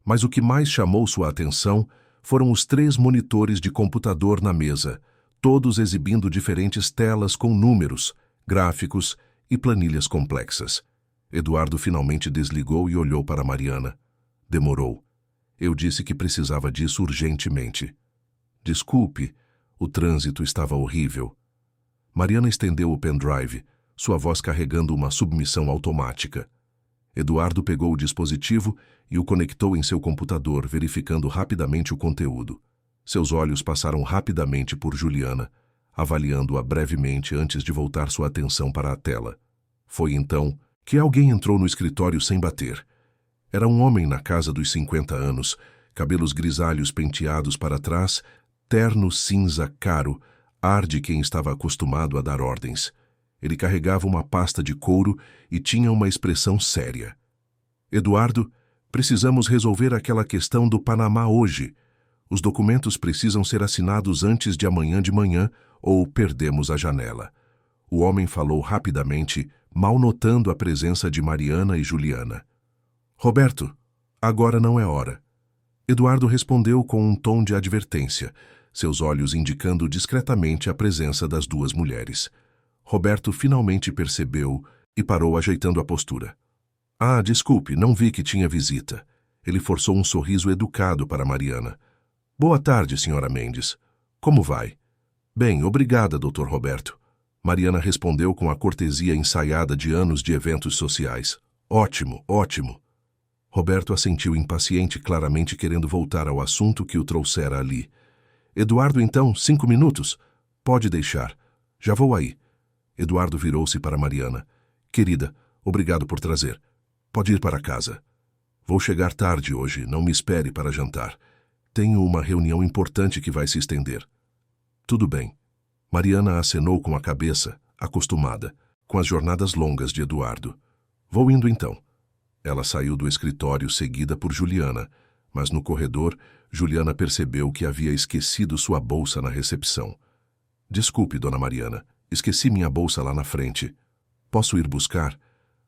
Mas o que mais chamou sua atenção foram os 3 monitores de computador na mesa, todos exibindo diferentes telas com números, gráficos e planilhas complexas. Eduardo finalmente desligou e olhou para Mariana. Demorou. Eu disse que precisava disso urgentemente. Desculpe, o trânsito estava horrível. Mariana estendeu o pendrive, sua voz carregando uma submissão automática. Eduardo pegou o dispositivo e o conectou em seu computador, verificando rapidamente o conteúdo. Seus olhos passaram rapidamente por Juliana, avaliando-a brevemente antes de voltar sua atenção para a tela. Foi então que alguém entrou no escritório sem bater. Era um homem na casa dos 50 anos, cabelos grisalhos penteados para trás, terno cinza caro, ar de quem estava acostumado a dar ordens. Ele carregava uma pasta de couro e tinha uma expressão séria. Eduardo, precisamos resolver aquela questão do Panamá hoje. Os documentos precisam ser assinados antes de amanhã de manhã ou perdemos a janela. O homem falou rapidamente, mal notando a presença de Mariana e Juliana. Roberto, agora não é hora. Eduardo respondeu com um tom de advertência, seus olhos indicando discretamente a presença das duas mulheres. Roberto finalmente percebeu e parou ajeitando a postura. Ah, desculpe, não vi que tinha visita. Ele forçou um sorriso educado para Mariana. Boa tarde, senhora Mendes. Como vai? Bem, obrigada, Dr. Roberto. Mariana respondeu com a cortesia ensaiada de anos de eventos sociais. Ótimo, ótimo. Roberto assentiu impaciente, claramente querendo voltar ao assunto que o trouxera ali. Eduardo, então, 5 minutos? Pode deixar. Já vou aí. Eduardo virou-se para Mariana. Querida, obrigado por trazer. Pode ir para casa. Vou chegar tarde hoje, não me espere para jantar. Tenho uma reunião importante que vai se estender. Tudo bem. Mariana acenou com a cabeça, acostumada, com as jornadas longas de Eduardo. Vou indo então. Ela saiu do escritório seguida por Juliana, mas no corredor, Juliana percebeu que havia esquecido sua bolsa na recepção. Desculpe, dona Mariana, esqueci minha bolsa lá na frente. Posso ir buscar?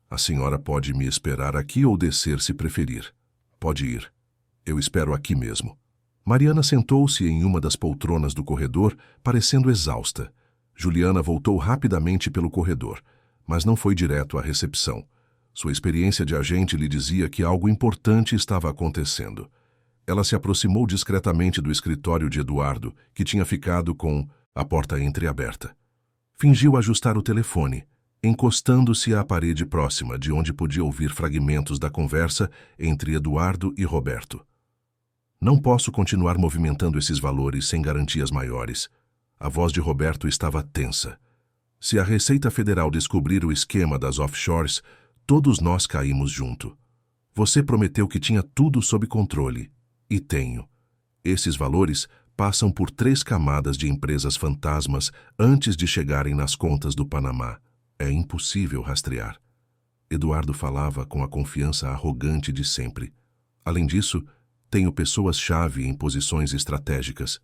A senhora pode me esperar aqui ou descer se preferir. Pode ir. Eu espero aqui mesmo. Mariana sentou-se em uma das poltronas do corredor, parecendo exausta. Juliana voltou rapidamente pelo corredor, mas não foi direto à recepção. Sua experiência de agente lhe dizia que algo importante estava acontecendo. Ela se aproximou discretamente do escritório de Eduardo, que tinha ficado com a porta entreaberta. Fingiu ajustar o telefone, encostando-se à parede próxima, de onde podia ouvir fragmentos da conversa entre Eduardo e Roberto. Não posso continuar movimentando esses valores sem garantias maiores. A voz de Roberto estava tensa. Se a Receita Federal descobrir o esquema das offshores, todos nós caímos junto. Você prometeu que tinha tudo sob controle. E tenho. Esses valores passam por 3 camadas de empresas fantasmas antes de chegarem nas contas do Panamá. É impossível rastrear. Eduardo falava com a confiança arrogante de sempre. Além disso, tenho pessoas-chave em posições estratégicas.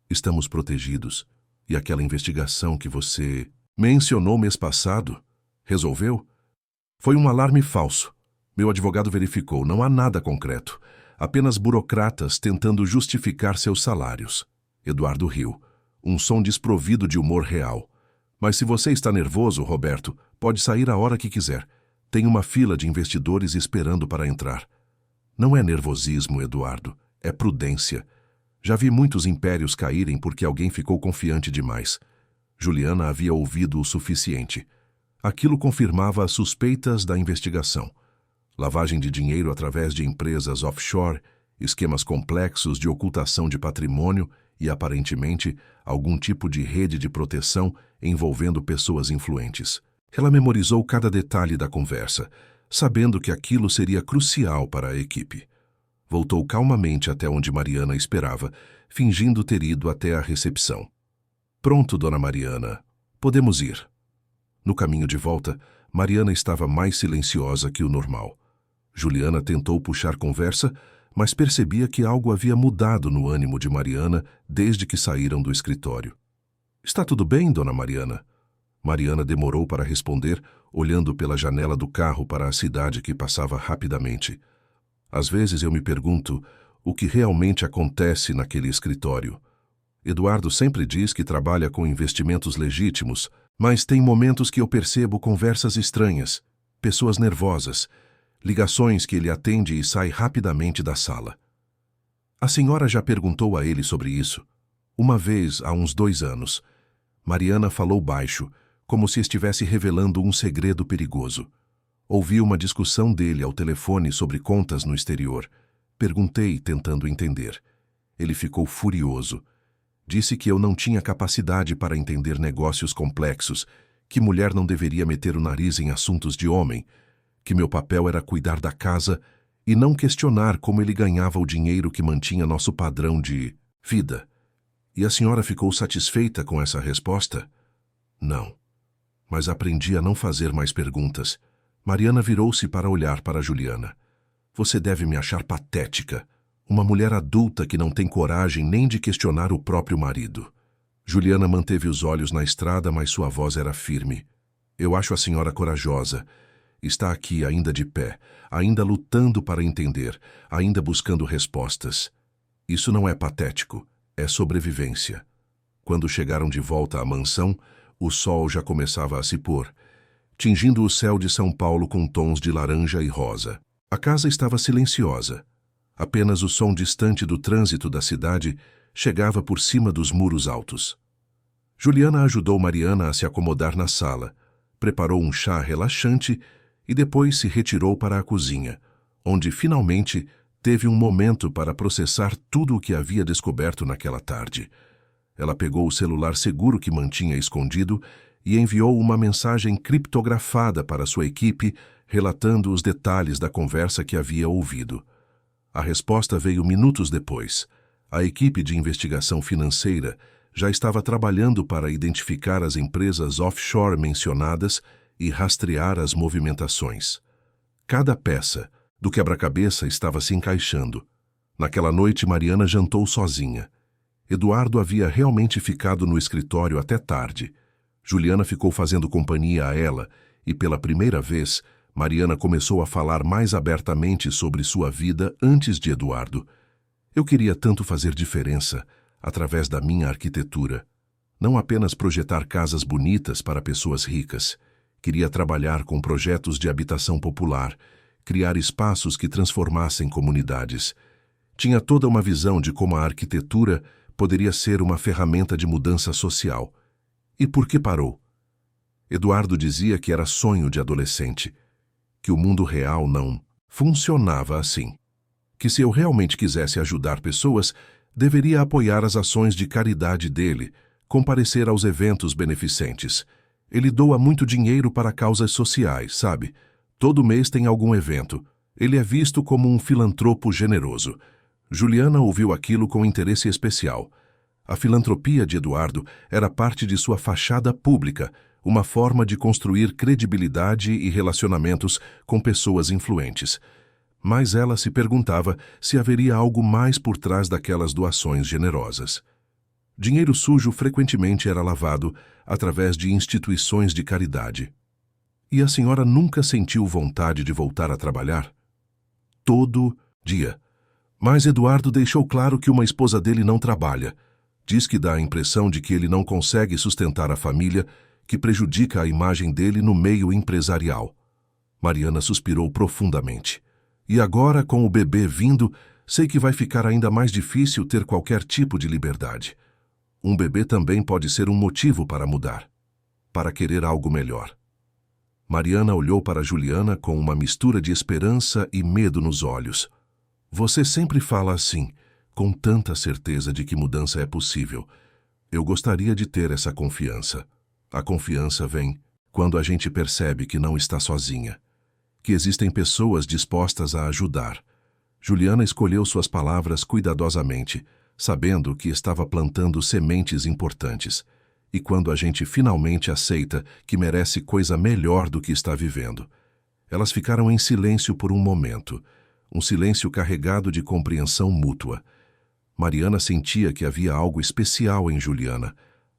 Estamos protegidos. E aquela investigação que você mencionou mês passado, resolveu? Foi um alarme falso. Meu advogado verificou, não há nada concreto. Apenas burocratas tentando justificar seus salários. Eduardo riu, um som desprovido de humor real. Mas se você está nervoso, Roberto, pode sair a hora que quiser. Tem uma fila de investidores esperando para entrar. Não é nervosismo, Eduardo, é prudência. Já vi muitos impérios caírem porque alguém ficou confiante demais. Juliana havia ouvido o suficiente. Aquilo confirmava as suspeitas da investigação. Lavagem de dinheiro através de empresas offshore, esquemas complexos de ocultação de patrimônio e, aparentemente, algum tipo de rede de proteção envolvendo pessoas influentes. Ela memorizou cada detalhe da conversa, sabendo que aquilo seria crucial para a equipe. Voltou calmamente até onde Mariana esperava, fingindo ter ido até a recepção. Pronto, dona Mariana. Podemos ir. No caminho de volta, Mariana estava mais silenciosa que o normal. Juliana tentou puxar conversa, mas percebia que algo havia mudado no ânimo de Mariana desde que saíram do escritório. Está tudo bem, dona Mariana? Mariana demorou para responder, olhando pela janela do carro para a cidade que passava rapidamente. Às vezes eu me pergunto o que realmente acontece naquele escritório. Eduardo sempre diz que trabalha com investimentos legítimos, mas tem momentos que eu percebo conversas estranhas, pessoas nervosas, ligações que ele atende e sai rapidamente da sala. A senhora já perguntou a ele sobre isso. Uma vez, há uns 2 anos. Mariana falou baixo, como se estivesse revelando um segredo perigoso. Ouvi uma discussão dele ao telefone sobre contas no exterior. Perguntei, tentando entender. Ele ficou furioso. Disse que eu não tinha capacidade para entender negócios complexos, que mulher não deveria meter o nariz em assuntos de homem. que meu papel era cuidar da casa e não questionar como ele ganhava o dinheiro que mantinha nosso padrão de vida. E a senhora ficou satisfeita com essa resposta? Não. Mas aprendi a não fazer mais perguntas. Mariana virou-se para olhar para Juliana. Você deve me achar patética. Uma mulher adulta que não tem coragem nem de questionar o próprio marido. Juliana manteve os olhos na estrada, mas sua voz era firme. Eu acho a senhora corajosa. Está aqui ainda de pé, ainda lutando para entender, ainda buscando respostas. Isso não é patético, é sobrevivência. Quando chegaram de volta à mansão, o sol já começava a se pôr, tingindo o céu de São Paulo com tons de laranja e rosa. A casa estava silenciosa. Apenas o som distante do trânsito da cidade chegava por cima dos muros altos. Juliana ajudou Mariana a se acomodar na sala, preparou um chá relaxante e depois se retirou para a cozinha, onde finalmente teve um momento para processar tudo o que havia descoberto naquela tarde. Ela pegou o celular seguro que mantinha escondido e enviou uma mensagem criptografada para sua equipe, relatando os detalhes da conversa que havia ouvido. A resposta veio minutos depois. A equipe de investigação financeira já estava trabalhando para identificar as empresas offshore mencionadas e rastrear as movimentações. Cada peça do quebra-cabeça estava se encaixando. Naquela noite, Mariana jantou sozinha. Eduardo havia realmente ficado no escritório até tarde. Juliana ficou fazendo companhia a ela e, pela primeira vez, Mariana começou a falar mais abertamente sobre sua vida antes de Eduardo. Eu queria tanto fazer diferença através da minha arquitetura. Não apenas projetar casas bonitas para pessoas ricas. Queria trabalhar com projetos de habitação popular, criar espaços que transformassem comunidades. Tinha toda uma visão de como a arquitetura poderia ser uma ferramenta de mudança social. E por que parou? Eduardo dizia que era sonho de adolescente, que o mundo real não funcionava assim. Que se eu realmente quisesse ajudar pessoas, deveria apoiar as ações de caridade dele, comparecer aos eventos beneficentes. Ele doa muito dinheiro para causas sociais, sabe? Todo mês tem algum evento. Ele é visto como um filantropo generoso. Juliana ouviu aquilo com interesse especial. A filantropia de Eduardo era parte de sua fachada pública, uma forma de construir credibilidade e relacionamentos com pessoas influentes. Mas ela se perguntava se haveria algo mais por trás daquelas doações generosas. Dinheiro sujo frequentemente era lavado através de instituições de caridade. E a senhora nunca sentiu vontade de voltar a trabalhar? Todo dia. Mas Eduardo deixou claro que uma esposa dele não trabalha. Diz que dá a impressão de que ele não consegue sustentar a família, que prejudica a imagem dele no meio empresarial. Mariana suspirou profundamente. E agora, com o bebê vindo, sei que vai ficar ainda mais difícil ter qualquer tipo de liberdade. Um bebê também pode ser um motivo para mudar, para querer algo melhor. Mariana olhou para Juliana com uma mistura de esperança e medo nos olhos. Você sempre fala assim, com tanta certeza de que mudança é possível. Eu gostaria de ter essa confiança. A confiança vem quando a gente percebe que não está sozinha, que existem pessoas dispostas a ajudar. Juliana escolheu suas palavras cuidadosamente, sabendo que estava plantando sementes importantes. E quando a gente finalmente aceita que merece coisa melhor do que está vivendo. Elas ficaram em silêncio por um momento, um silêncio carregado de compreensão mútua. Mariana sentia que havia algo especial em Juliana,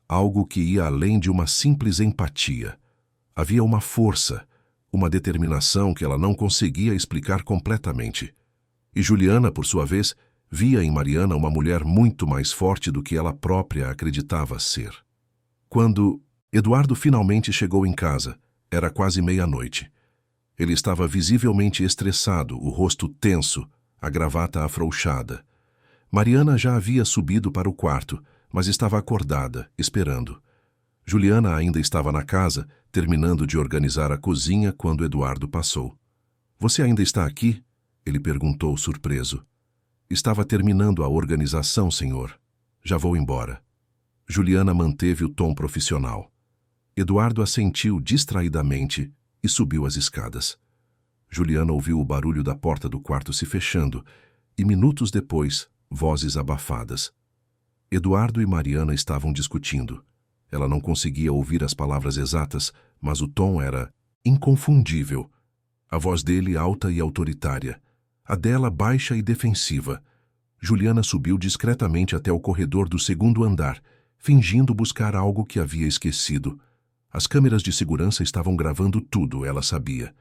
algo que ia além de uma simples empatia. Havia uma força, uma determinação que ela não conseguia explicar completamente. E Juliana, por sua vez, via em Mariana uma mulher muito mais forte do que ela própria acreditava ser. Quando Eduardo finalmente chegou em casa, era quase meia-noite. Ele estava visivelmente estressado, o rosto tenso, a gravata afrouxada. Mariana já havia subido para o quarto, mas estava acordada, esperando. Juliana ainda estava na casa, terminando de organizar a cozinha quando Eduardo passou. Você ainda está aqui? Ele perguntou, surpreso. Estava terminando a organização, senhor. Já vou embora. Juliana manteve o tom profissional. Eduardo assentiu distraidamente e subiu as escadas. Juliana ouviu o barulho da porta do quarto se fechando e, minutos depois, vozes abafadas. Eduardo e Mariana estavam discutindo. Ela não conseguia ouvir as palavras exatas, mas o tom era inconfundível. A voz dele alta e autoritária, a dela baixa e defensiva. Juliana subiu discretamente até o corredor do segundo andar, fingindo buscar algo que havia esquecido. As câmeras de segurança estavam gravando tudo, ela sabia.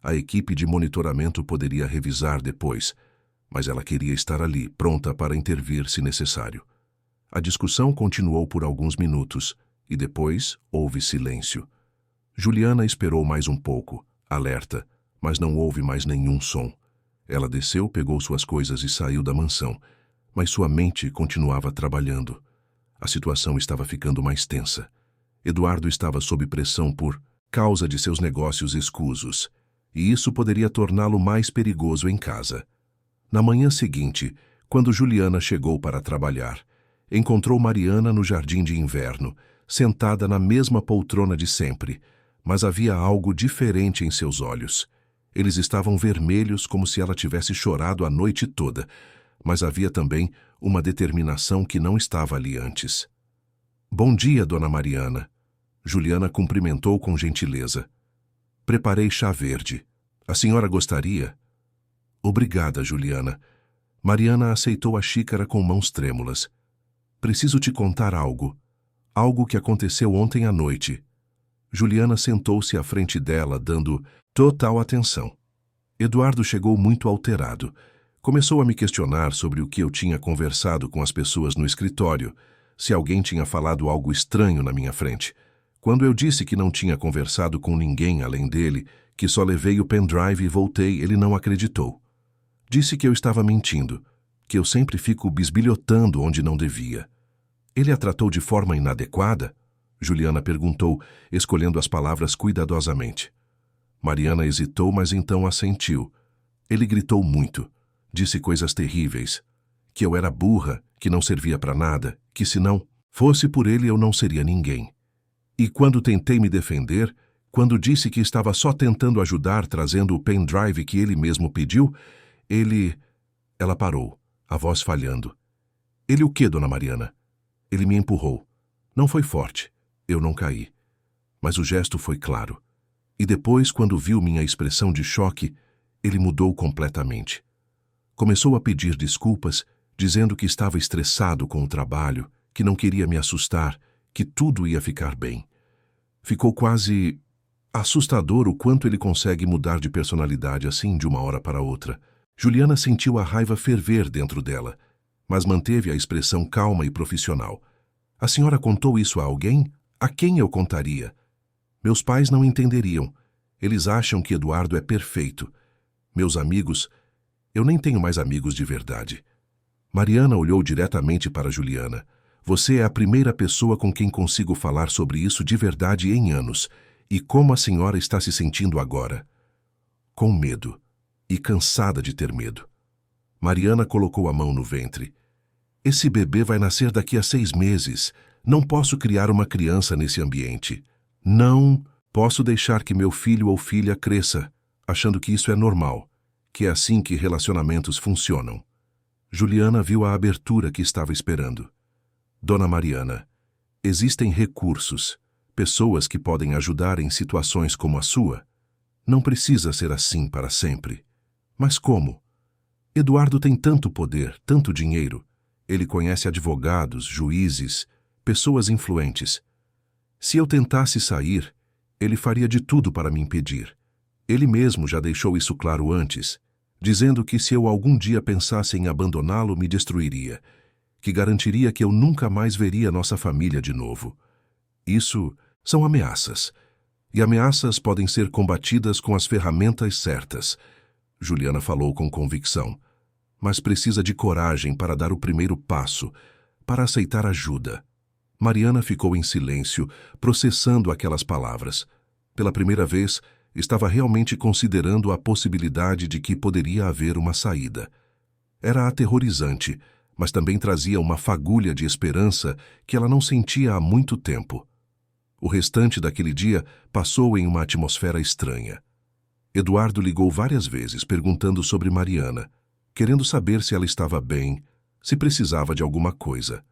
A equipe de monitoramento poderia revisar depois, mas ela queria estar ali, pronta para intervir se necessário. A discussão continuou por alguns minutos, e depois houve silêncio. Juliana esperou mais um pouco, alerta, mas não houve mais nenhum som. Ela desceu, pegou suas coisas e saiu da mansão, mas sua mente continuava trabalhando. A situação estava ficando mais tensa. Eduardo estava sob pressão por causa de seus negócios escusos, e isso poderia torná-lo mais perigoso em casa. Na manhã seguinte, quando Juliana chegou para trabalhar, encontrou Mariana no jardim de inverno, sentada na mesma poltrona de sempre, mas havia algo diferente em seus olhos. Eles estavam vermelhos como se ela tivesse chorado a noite toda, mas havia também uma determinação que não estava ali antes. "Bom dia, dona Mariana." Juliana cumprimentou com gentileza. "Preparei chá verde. A senhora gostaria?" "Obrigada, Juliana." Mariana aceitou a xícara com mãos trêmulas. "Preciso te contar algo. Algo que aconteceu ontem à noite." Juliana sentou-se à frente dela, dando total atenção. "Eduardo chegou muito alterado. Começou a me questionar sobre o que eu tinha conversado com as pessoas no escritório, se alguém tinha falado algo estranho na minha frente. Quando eu disse que não tinha conversado com ninguém além dele, que só levei o pendrive e voltei, ele não acreditou. Disse que eu estava mentindo, que eu sempre fico bisbilhotando onde não devia." "Ele a tratou de forma inadequada?" Juliana perguntou, escolhendo as palavras cuidadosamente. Mariana hesitou, mas então assentiu. "Ele gritou muito. Disse coisas terríveis. Que eu era burra, que não servia para nada, que se não fosse por ele eu não seria ninguém. E quando tentei me defender, quando disse que estava só tentando ajudar trazendo o pendrive que ele mesmo pediu, ele..." Ela parou, a voz falhando. "Ele o quê, dona Mariana?" "Ele me empurrou. Não foi forte. Eu não caí. Mas o gesto foi claro. E depois, quando viu minha expressão de choque, ele mudou completamente. Começou a pedir desculpas, dizendo que estava estressado com o trabalho, que não queria me assustar, que tudo ia ficar bem. Ficou quase assustador o quanto ele consegue mudar de personalidade assim de uma hora para outra." Juliana sentiu a raiva ferver dentro dela, mas manteve a expressão calma e profissional. "A senhora contou isso a alguém? A quem eu contaria?" "Meus pais não entenderiam. Eles acham que Eduardo é perfeito. Meus amigos... Eu nem tenho mais amigos de verdade." Mariana olhou diretamente para Juliana. "Você é a primeira pessoa com quem consigo falar sobre isso de verdade em anos. E como a senhora está se sentindo agora?" "Com medo. E cansada de ter medo." Mariana colocou a mão no ventre. "Esse bebê vai nascer daqui a 6 meses. Não posso criar uma criança nesse ambiente. Não posso deixar que meu filho ou filha cresça, achando que isso é normal, que é assim que relacionamentos funcionam." Juliana viu a abertura que estava esperando. "Dona Mariana, existem recursos, pessoas que podem ajudar em situações como a sua. Não precisa ser assim para sempre." "Mas como? Eduardo tem tanto poder, tanto dinheiro. Ele conhece advogados, juízes, pessoas influentes. Se eu tentasse sair, ele faria de tudo para me impedir. Ele mesmo já deixou isso claro antes, dizendo que se eu algum dia pensasse em abandoná-lo, me destruiria, que garantiria que eu nunca mais veria nossa família de novo. Isso são ameaças, e ameaças podem ser combatidas com as ferramentas certas." Juliana falou com convicção. "Mas precisa de coragem para dar o primeiro passo, para aceitar ajuda." Mariana ficou em silêncio, processando aquelas palavras. Pela primeira vez, estava realmente considerando a possibilidade de que poderia haver uma saída. Era aterrorizante, mas também trazia uma fagulha de esperança que ela não sentia há muito tempo. O restante daquele dia passou em uma atmosfera estranha. Eduardo ligou várias vezes perguntando sobre Mariana, querendo saber se ela estava bem, se precisava de alguma coisa.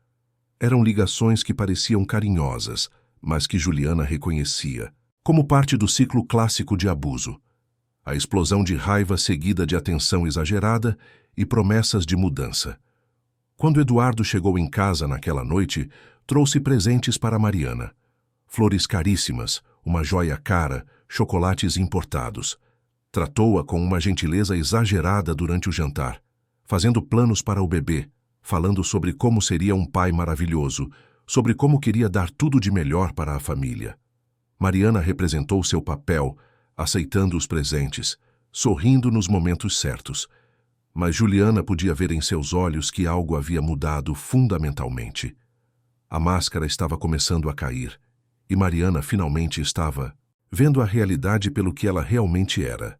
Eram ligações que pareciam carinhosas, mas que Juliana reconhecia como parte do ciclo clássico de abuso. A explosão de raiva seguida de atenção exagerada e promessas de mudança. Quando Eduardo chegou em casa naquela noite, trouxe presentes para Mariana. Flores caríssimas, uma joia cara, chocolates importados. Tratou-a com uma gentileza exagerada durante o jantar, fazendo planos para o bebê, falando sobre como seria um pai maravilhoso, sobre como queria dar tudo de melhor para a família. Mariana representou seu papel, aceitando os presentes, sorrindo nos momentos certos. Mas Juliana podia ver em seus olhos que algo havia mudado fundamentalmente. A máscara estava começando a cair, e Mariana finalmente estava vendo a realidade pelo que ela realmente era.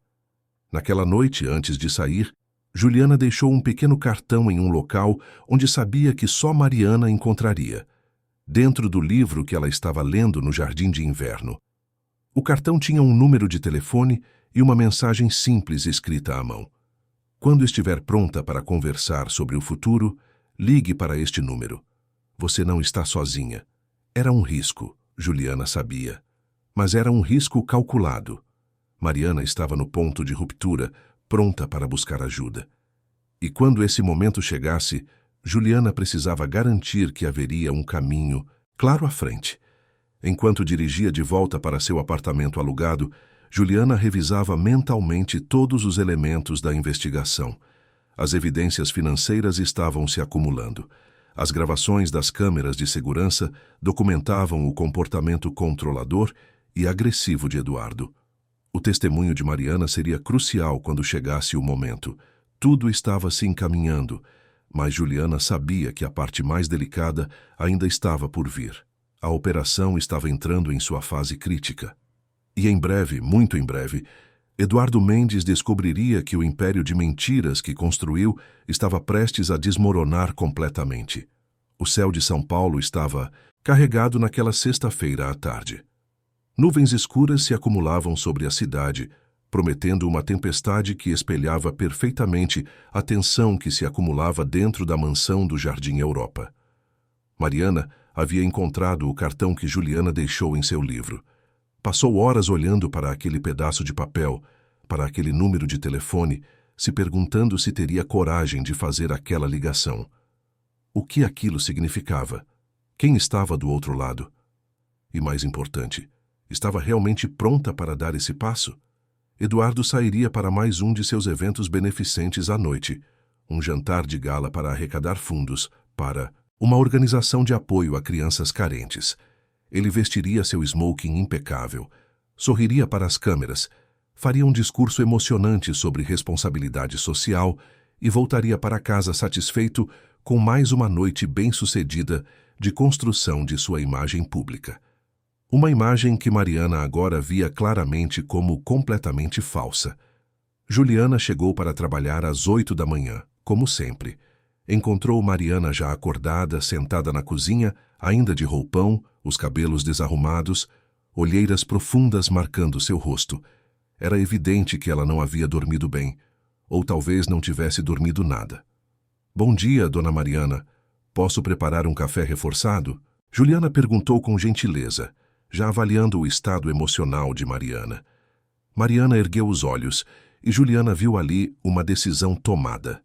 Naquela noite, antes de sair, Juliana deixou um pequeno cartão em um local onde sabia que só Mariana encontraria, dentro do livro que ela estava lendo no jardim de inverno. O cartão tinha um número de telefone e uma mensagem simples escrita à mão. Quando estiver pronta para conversar sobre o futuro, ligue para este número. Você não está sozinha. Era um risco, Juliana sabia. Mas era um risco calculado. Mariana estava no ponto de ruptura, pronta para buscar ajuda. E quando esse momento chegasse, Juliana precisava garantir que haveria um caminho claro à frente. Enquanto dirigia de volta para seu apartamento alugado, Juliana revisava mentalmente todos os elementos da investigação. As evidências financeiras estavam se acumulando. As gravações das câmeras de segurança documentavam o comportamento controlador e agressivo de Eduardo. O testemunho de Mariana seria crucial quando chegasse o momento. Tudo estava se encaminhando, mas Juliana sabia que a parte mais delicada ainda estava por vir. A operação estava entrando em sua fase crítica. E em breve, muito em breve, Eduardo Mendes descobriria que o império de mentiras que construiu estava prestes a desmoronar completamente. O céu de São Paulo estava carregado naquela sexta-feira à tarde. Nuvens escuras se acumulavam sobre a cidade, prometendo uma tempestade que espelhava perfeitamente a tensão que se acumulava dentro da mansão do Jardim Europa. Mariana havia encontrado o cartão que Juliana deixou em seu livro. Passou horas olhando para aquele pedaço de papel, para aquele número de telefone, se perguntando se teria coragem de fazer aquela ligação. O que aquilo significava? Quem estava do outro lado? E mais importante, estava realmente pronta para dar esse passo? Eduardo sairia para mais um de seus eventos beneficentes à noite, um jantar de gala para arrecadar fundos para uma organização de apoio a crianças carentes. Ele vestiria seu smoking impecável, sorriria para as câmeras, faria um discurso emocionante sobre responsabilidade social e voltaria para casa satisfeito com mais uma noite bem-sucedida de construção de sua imagem pública. Uma imagem que Mariana agora via claramente como completamente falsa. Juliana chegou para trabalhar às 8 da manhã, como sempre. Encontrou Mariana já acordada, sentada na cozinha, ainda de roupão, os cabelos desarrumados, olheiras profundas marcando seu rosto. Era evidente que ela não havia dormido bem, ou talvez não tivesse dormido nada. "Bom dia, dona Mariana. Posso preparar um café reforçado?" Juliana perguntou com gentileza, já avaliando o estado emocional de Mariana. Mariana ergueu os olhos e Juliana viu ali uma decisão tomada.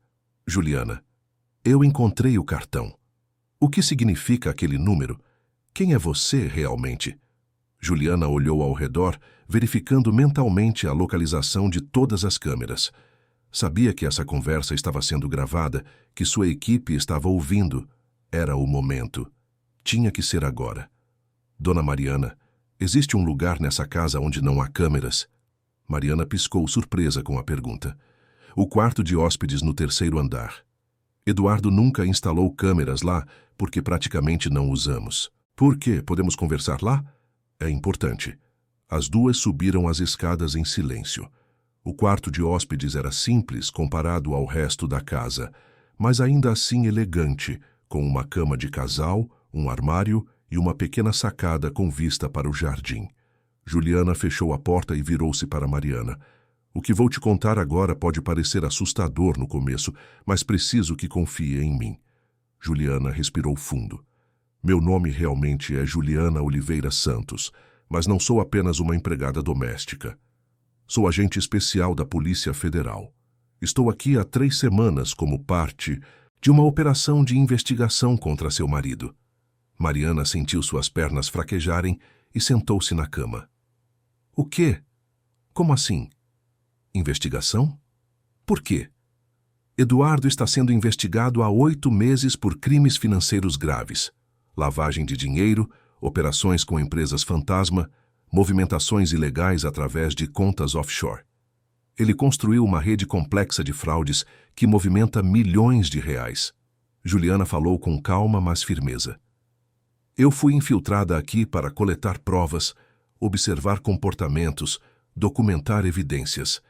"Juliana, eu encontrei o cartão. O que significa aquele número? Quem é você realmente?" Juliana olhou ao redor, verificando mentalmente a localização de todas as câmeras. Sabia que essa conversa estava sendo gravada, que sua equipe estava ouvindo. Era o momento. Tinha que ser agora. "Dona Mariana, existe um lugar nessa casa onde não há câmeras?" Mariana piscou surpresa com a pergunta. "O quarto de hóspedes no 3º andar. Eduardo nunca instalou câmeras lá porque praticamente não usamos." "Por quê? Podemos conversar lá?" "É importante." As duas subiram as escadas em silêncio. O quarto de hóspedes era simples comparado ao resto da casa, mas ainda assim elegante, com uma cama de casal, um armário e uma pequena sacada com vista para o jardim. Juliana fechou a porta e virou-se para Mariana. O que vou te contar agora pode parecer assustador no começo, mas preciso que confie em mim. Juliana respirou fundo. Meu nome realmente é Juliana Oliveira Santos, mas não sou apenas uma empregada doméstica. Sou agente especial da Polícia Federal. Estou aqui há 3 semanas como parte de uma operação de investigação contra seu marido. Mariana sentiu suas pernas fraquejarem e sentou-se na cama. O quê? Como assim? Investigação? Por quê? Eduardo está sendo investigado há 8 meses por crimes financeiros graves. Lavagem de dinheiro, operações com empresas fantasma, movimentações ilegais através de contas offshore. Ele construiu uma rede complexa de fraudes que movimenta milhões de reais. Juliana falou com calma, mas firmeza. Eu fui infiltrada aqui para coletar provas, observar comportamentos, documentar evidências.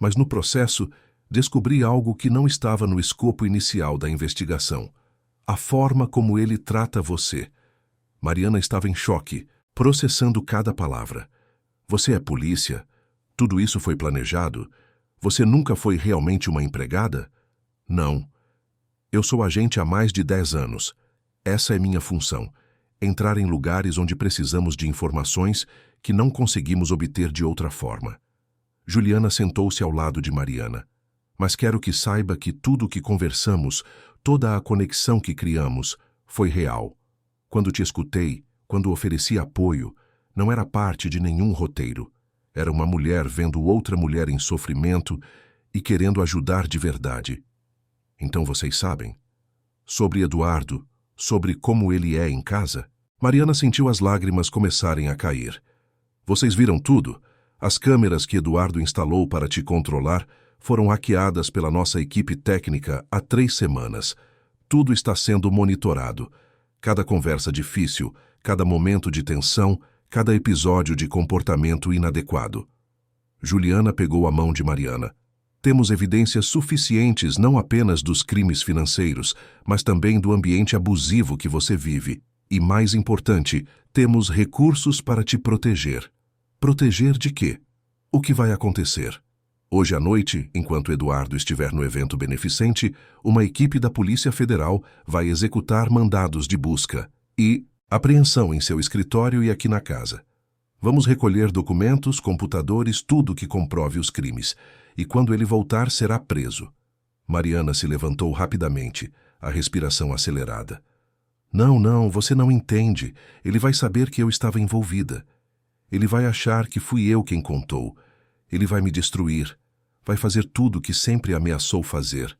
Mas no processo, descobri algo que não estava no escopo inicial da investigação. A forma como ele trata você. Mariana estava em choque, processando cada palavra. Você é polícia? Tudo isso foi planejado? Você nunca foi realmente uma empregada? Não. Eu sou agente há mais de 10 anos. Essa é minha função. Entrar em lugares onde precisamos de informações que não conseguimos obter de outra forma. Juliana sentou-se ao lado de Mariana. Mas quero que saiba que tudo o que conversamos, toda a conexão que criamos, foi real. Quando te escutei, quando ofereci apoio, não era parte de nenhum roteiro. Era uma mulher vendo outra mulher em sofrimento e querendo ajudar de verdade. Então vocês sabem? Sobre Eduardo, sobre como ele é em casa? Mariana sentiu as lágrimas começarem a cair. Vocês viram tudo? As câmeras que Eduardo instalou para te controlar foram hackeadas pela nossa equipe técnica há 3 semanas. Tudo está sendo monitorado. Cada conversa difícil, cada momento de tensão, cada episódio de comportamento inadequado. Juliana pegou a mão de Mariana. Temos evidências suficientes não apenas dos crimes financeiros, mas também do ambiente abusivo que você vive. E, mais importante, temos recursos para te proteger. Proteger de quê? O que vai acontecer? Hoje à noite, enquanto Eduardo estiver no evento beneficente, uma equipe da Polícia Federal vai executar mandados de busca e apreensão em seu escritório e aqui na casa. Vamos recolher documentos, computadores, tudo que comprove os crimes. E quando ele voltar, será preso. Mariana se levantou rapidamente, a respiração acelerada. Não, você não entende. Ele vai saber que eu estava envolvida. Ele vai achar que fui eu quem contou. Ele vai me destruir. Vai fazer tudo o que sempre ameaçou fazer.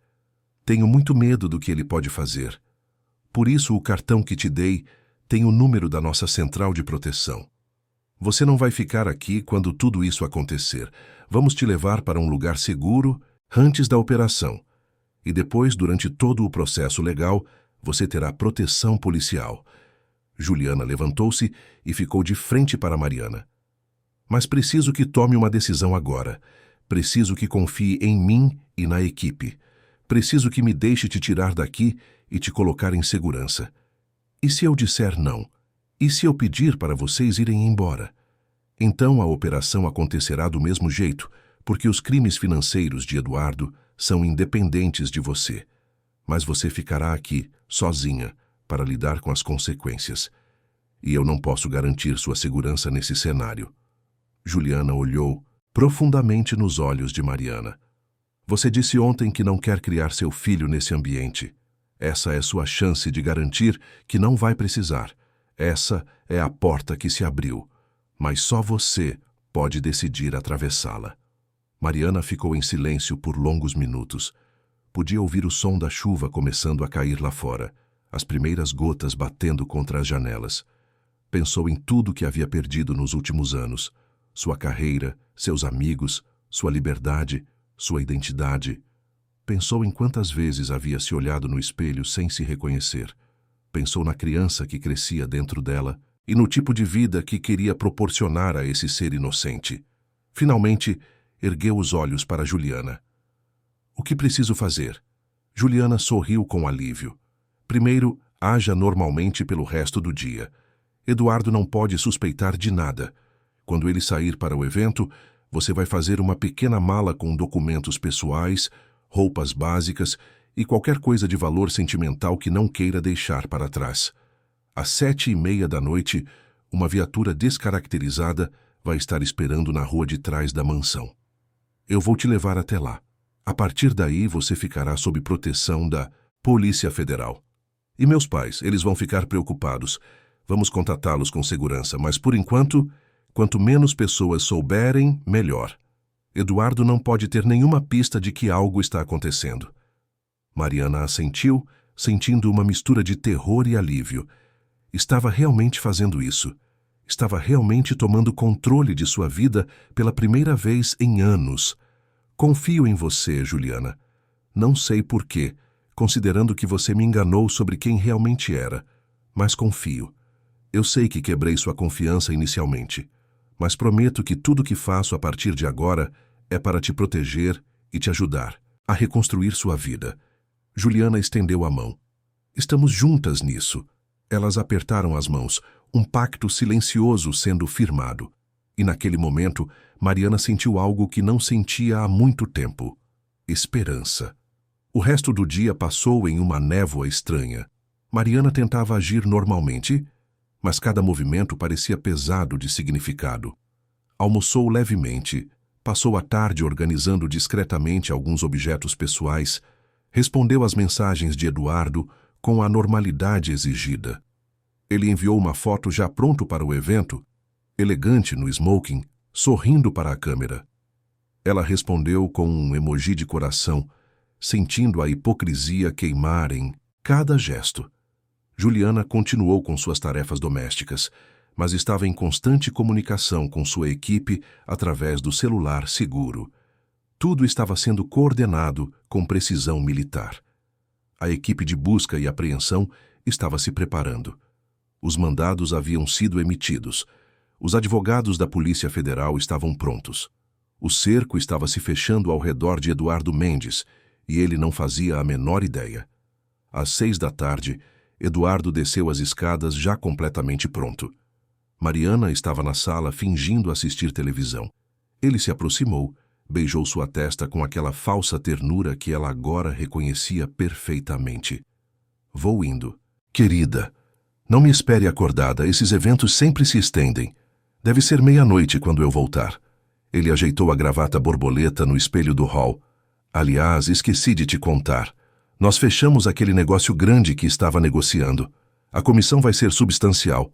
Tenho muito medo do que ele pode fazer. Por isso o cartão que te dei tem o número da nossa central de proteção. Você não vai ficar aqui quando tudo isso acontecer. Vamos te levar para um lugar seguro antes da operação. E depois, durante todo o processo legal, você terá proteção policial. Juliana levantou-se e ficou de frente para Mariana. Mas preciso que tome uma decisão agora. Preciso que confie em mim e na equipe. Preciso que me deixe te tirar daqui e te colocar em segurança. E se eu disser não? E se eu pedir para vocês irem embora? Então a operação acontecerá do mesmo jeito, porque os crimes financeiros de Eduardo são independentes de você. Mas você ficará aqui, sozinha, para lidar com as consequências. E eu não posso garantir sua segurança nesse cenário. Juliana olhou profundamente nos olhos de Mariana. Você disse ontem que não quer criar seu filho nesse ambiente. Essa é sua chance de garantir que não vai precisar. Essa é a porta que se abriu. Mas só você pode decidir atravessá-la. Mariana ficou em silêncio por longos minutos. Podia ouvir o som da chuva começando a cair lá fora, as primeiras gotas batendo contra as janelas. Pensou em tudo que havia perdido nos últimos anos. Sua carreira, seus amigos, sua liberdade, sua identidade. Pensou em quantas vezes havia se olhado no espelho sem se reconhecer. Pensou na criança que crescia dentro dela e no tipo de vida que queria proporcionar a esse ser inocente. Finalmente, ergueu os olhos para Juliana. O que preciso fazer? Juliana sorriu com alívio. Primeiro, haja normalmente pelo resto do dia. Eduardo não pode suspeitar de nada. Quando ele sair para o evento, Você vai fazer uma pequena mala com documentos pessoais, roupas básicas e qualquer coisa de valor sentimental que não queira deixar para trás. Às 7h30 da noite, uma viatura descaracterizada vai estar esperando na rua de trás da mansão. Eu vou te levar até lá. A partir daí, você ficará sob proteção da Polícia Federal. E meus pais, eles vão ficar preocupados. Vamos contatá-los com segurança, mas por enquanto, quanto menos pessoas souberem, melhor. Eduardo não pode ter nenhuma pista de que algo está acontecendo. Mariana assentiu, sentindo uma mistura de terror e alívio. Estava realmente fazendo isso. Estava realmente tomando controle de sua vida pela primeira vez em anos. Confio em você, Juliana. Não sei por quê, considerando que você me enganou sobre quem realmente era, mas confio. Eu sei que quebrei sua confiança inicialmente, mas prometo que tudo que faço a partir de agora é para te proteger e te ajudar a reconstruir sua vida. Juliana estendeu a mão. Estamos juntas nisso. Elas apertaram as mãos, um pacto silencioso sendo firmado. E naquele momento, Mariana sentiu algo que não sentia há muito tempo: esperança. O resto do dia passou em uma névoa estranha. Mariana tentava agir normalmente, mas cada movimento parecia pesado de significado. Almoçou levemente, passou a tarde organizando discretamente alguns objetos pessoais, respondeu às mensagens de Eduardo com a normalidade exigida. Ele enviou uma foto já pronto para o evento, elegante no smoking, sorrindo para a câmera. Ela respondeu com um emoji de coração, sentindo a hipocrisia queimar em cada gesto. Juliana continuou com suas tarefas domésticas, mas estava em constante comunicação com sua equipe através do celular seguro. Tudo estava sendo coordenado com precisão militar. A equipe de busca e apreensão estava se preparando. Os mandados haviam sido emitidos. Os advogados da Polícia Federal estavam prontos. O cerco estava se fechando ao redor de Eduardo Mendes, e ele não fazia a menor ideia. Às 6 da tarde, Eduardo desceu as escadas já completamente pronto. Mariana estava na sala fingindo assistir televisão. Ele se aproximou, beijou sua testa com aquela falsa ternura que ela agora reconhecia perfeitamente. Vou indo. Querida, não me espere acordada, esses eventos sempre se estendem. Deve ser 00:30 quando eu voltar. Ele ajeitou a gravata borboleta no espelho do hall. Aliás, esqueci de te contar. Nós fechamos aquele negócio grande que estava negociando. A comissão vai ser substancial.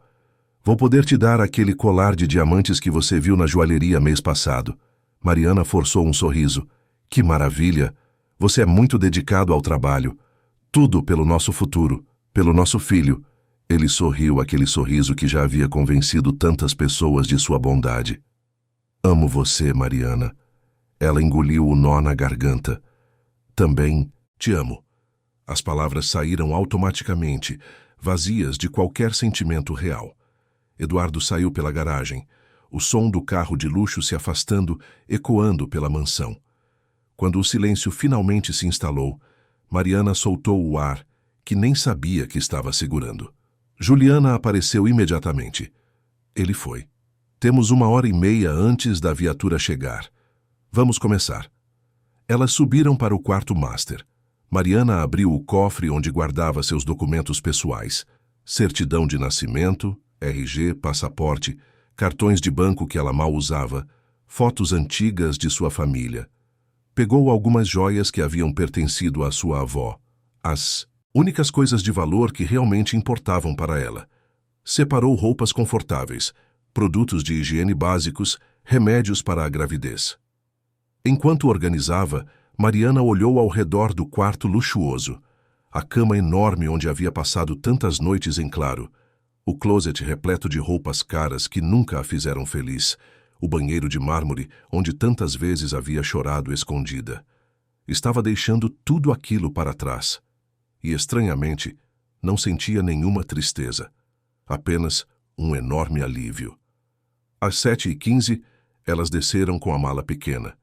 Vou poder te dar aquele colar de diamantes que você viu na joalheria mês passado. Mariana forçou um sorriso. Que maravilha! Você é muito dedicado ao trabalho. Tudo pelo nosso futuro, pelo nosso filho. Ele sorriu aquele sorriso que já havia convencido tantas pessoas de sua bondade. Amo você, Mariana. Ela engoliu o nó na garganta. Também te amo. As palavras saíram automaticamente, vazias de qualquer sentimento real. Eduardo saiu pela garagem, o som do carro de luxo se afastando, ecoando pela mansão. Quando o silêncio finalmente se instalou, Mariana soltou o ar, que nem sabia que estava segurando. Juliana apareceu imediatamente. Ele foi. Temos 1h30 antes da viatura chegar. Vamos começar. Elas subiram para o quarto master. Mariana abriu o cofre onde guardava seus documentos pessoais. Certidão de nascimento, RG, passaporte, cartões de banco que ela mal usava, fotos antigas de sua família. Pegou algumas joias que haviam pertencido à sua avó. As únicas coisas de valor que realmente importavam para ela. Separou roupas confortáveis, produtos de higiene básicos, remédios para a gravidez. Enquanto organizava, Mariana olhou ao redor do quarto luxuoso. A cama enorme onde havia passado tantas noites em claro. O closet repleto de roupas caras que nunca a fizeram feliz. O banheiro de mármore onde tantas vezes havia chorado escondida. Estava deixando tudo aquilo para trás. E, estranhamente, não sentia nenhuma tristeza. Apenas um enorme alívio. Às 7h15, elas desceram com a mala pequena.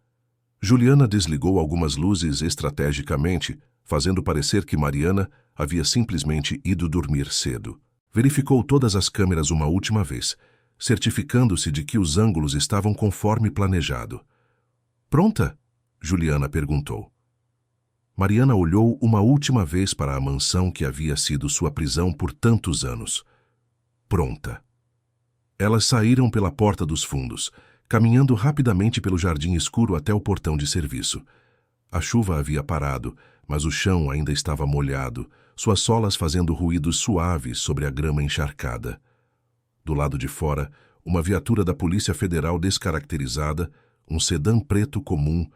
Juliana desligou algumas luzes estrategicamente, fazendo parecer que Mariana havia simplesmente ido dormir cedo. Verificou todas as câmeras uma última vez, certificando-se de que os ângulos estavam conforme planejado. Pronta? Juliana perguntou. Mariana olhou uma última vez para a mansão que havia sido sua prisão por tantos anos. Pronta. Elas saíram pela porta dos fundos, caminhando rapidamente pelo jardim escuro até o portão de serviço. A chuva havia parado, mas o chão ainda estava molhado, suas solas fazendo ruídos suaves sobre a grama encharcada. Do lado de fora, uma viatura da Polícia Federal descaracterizada, um sedã preto comum,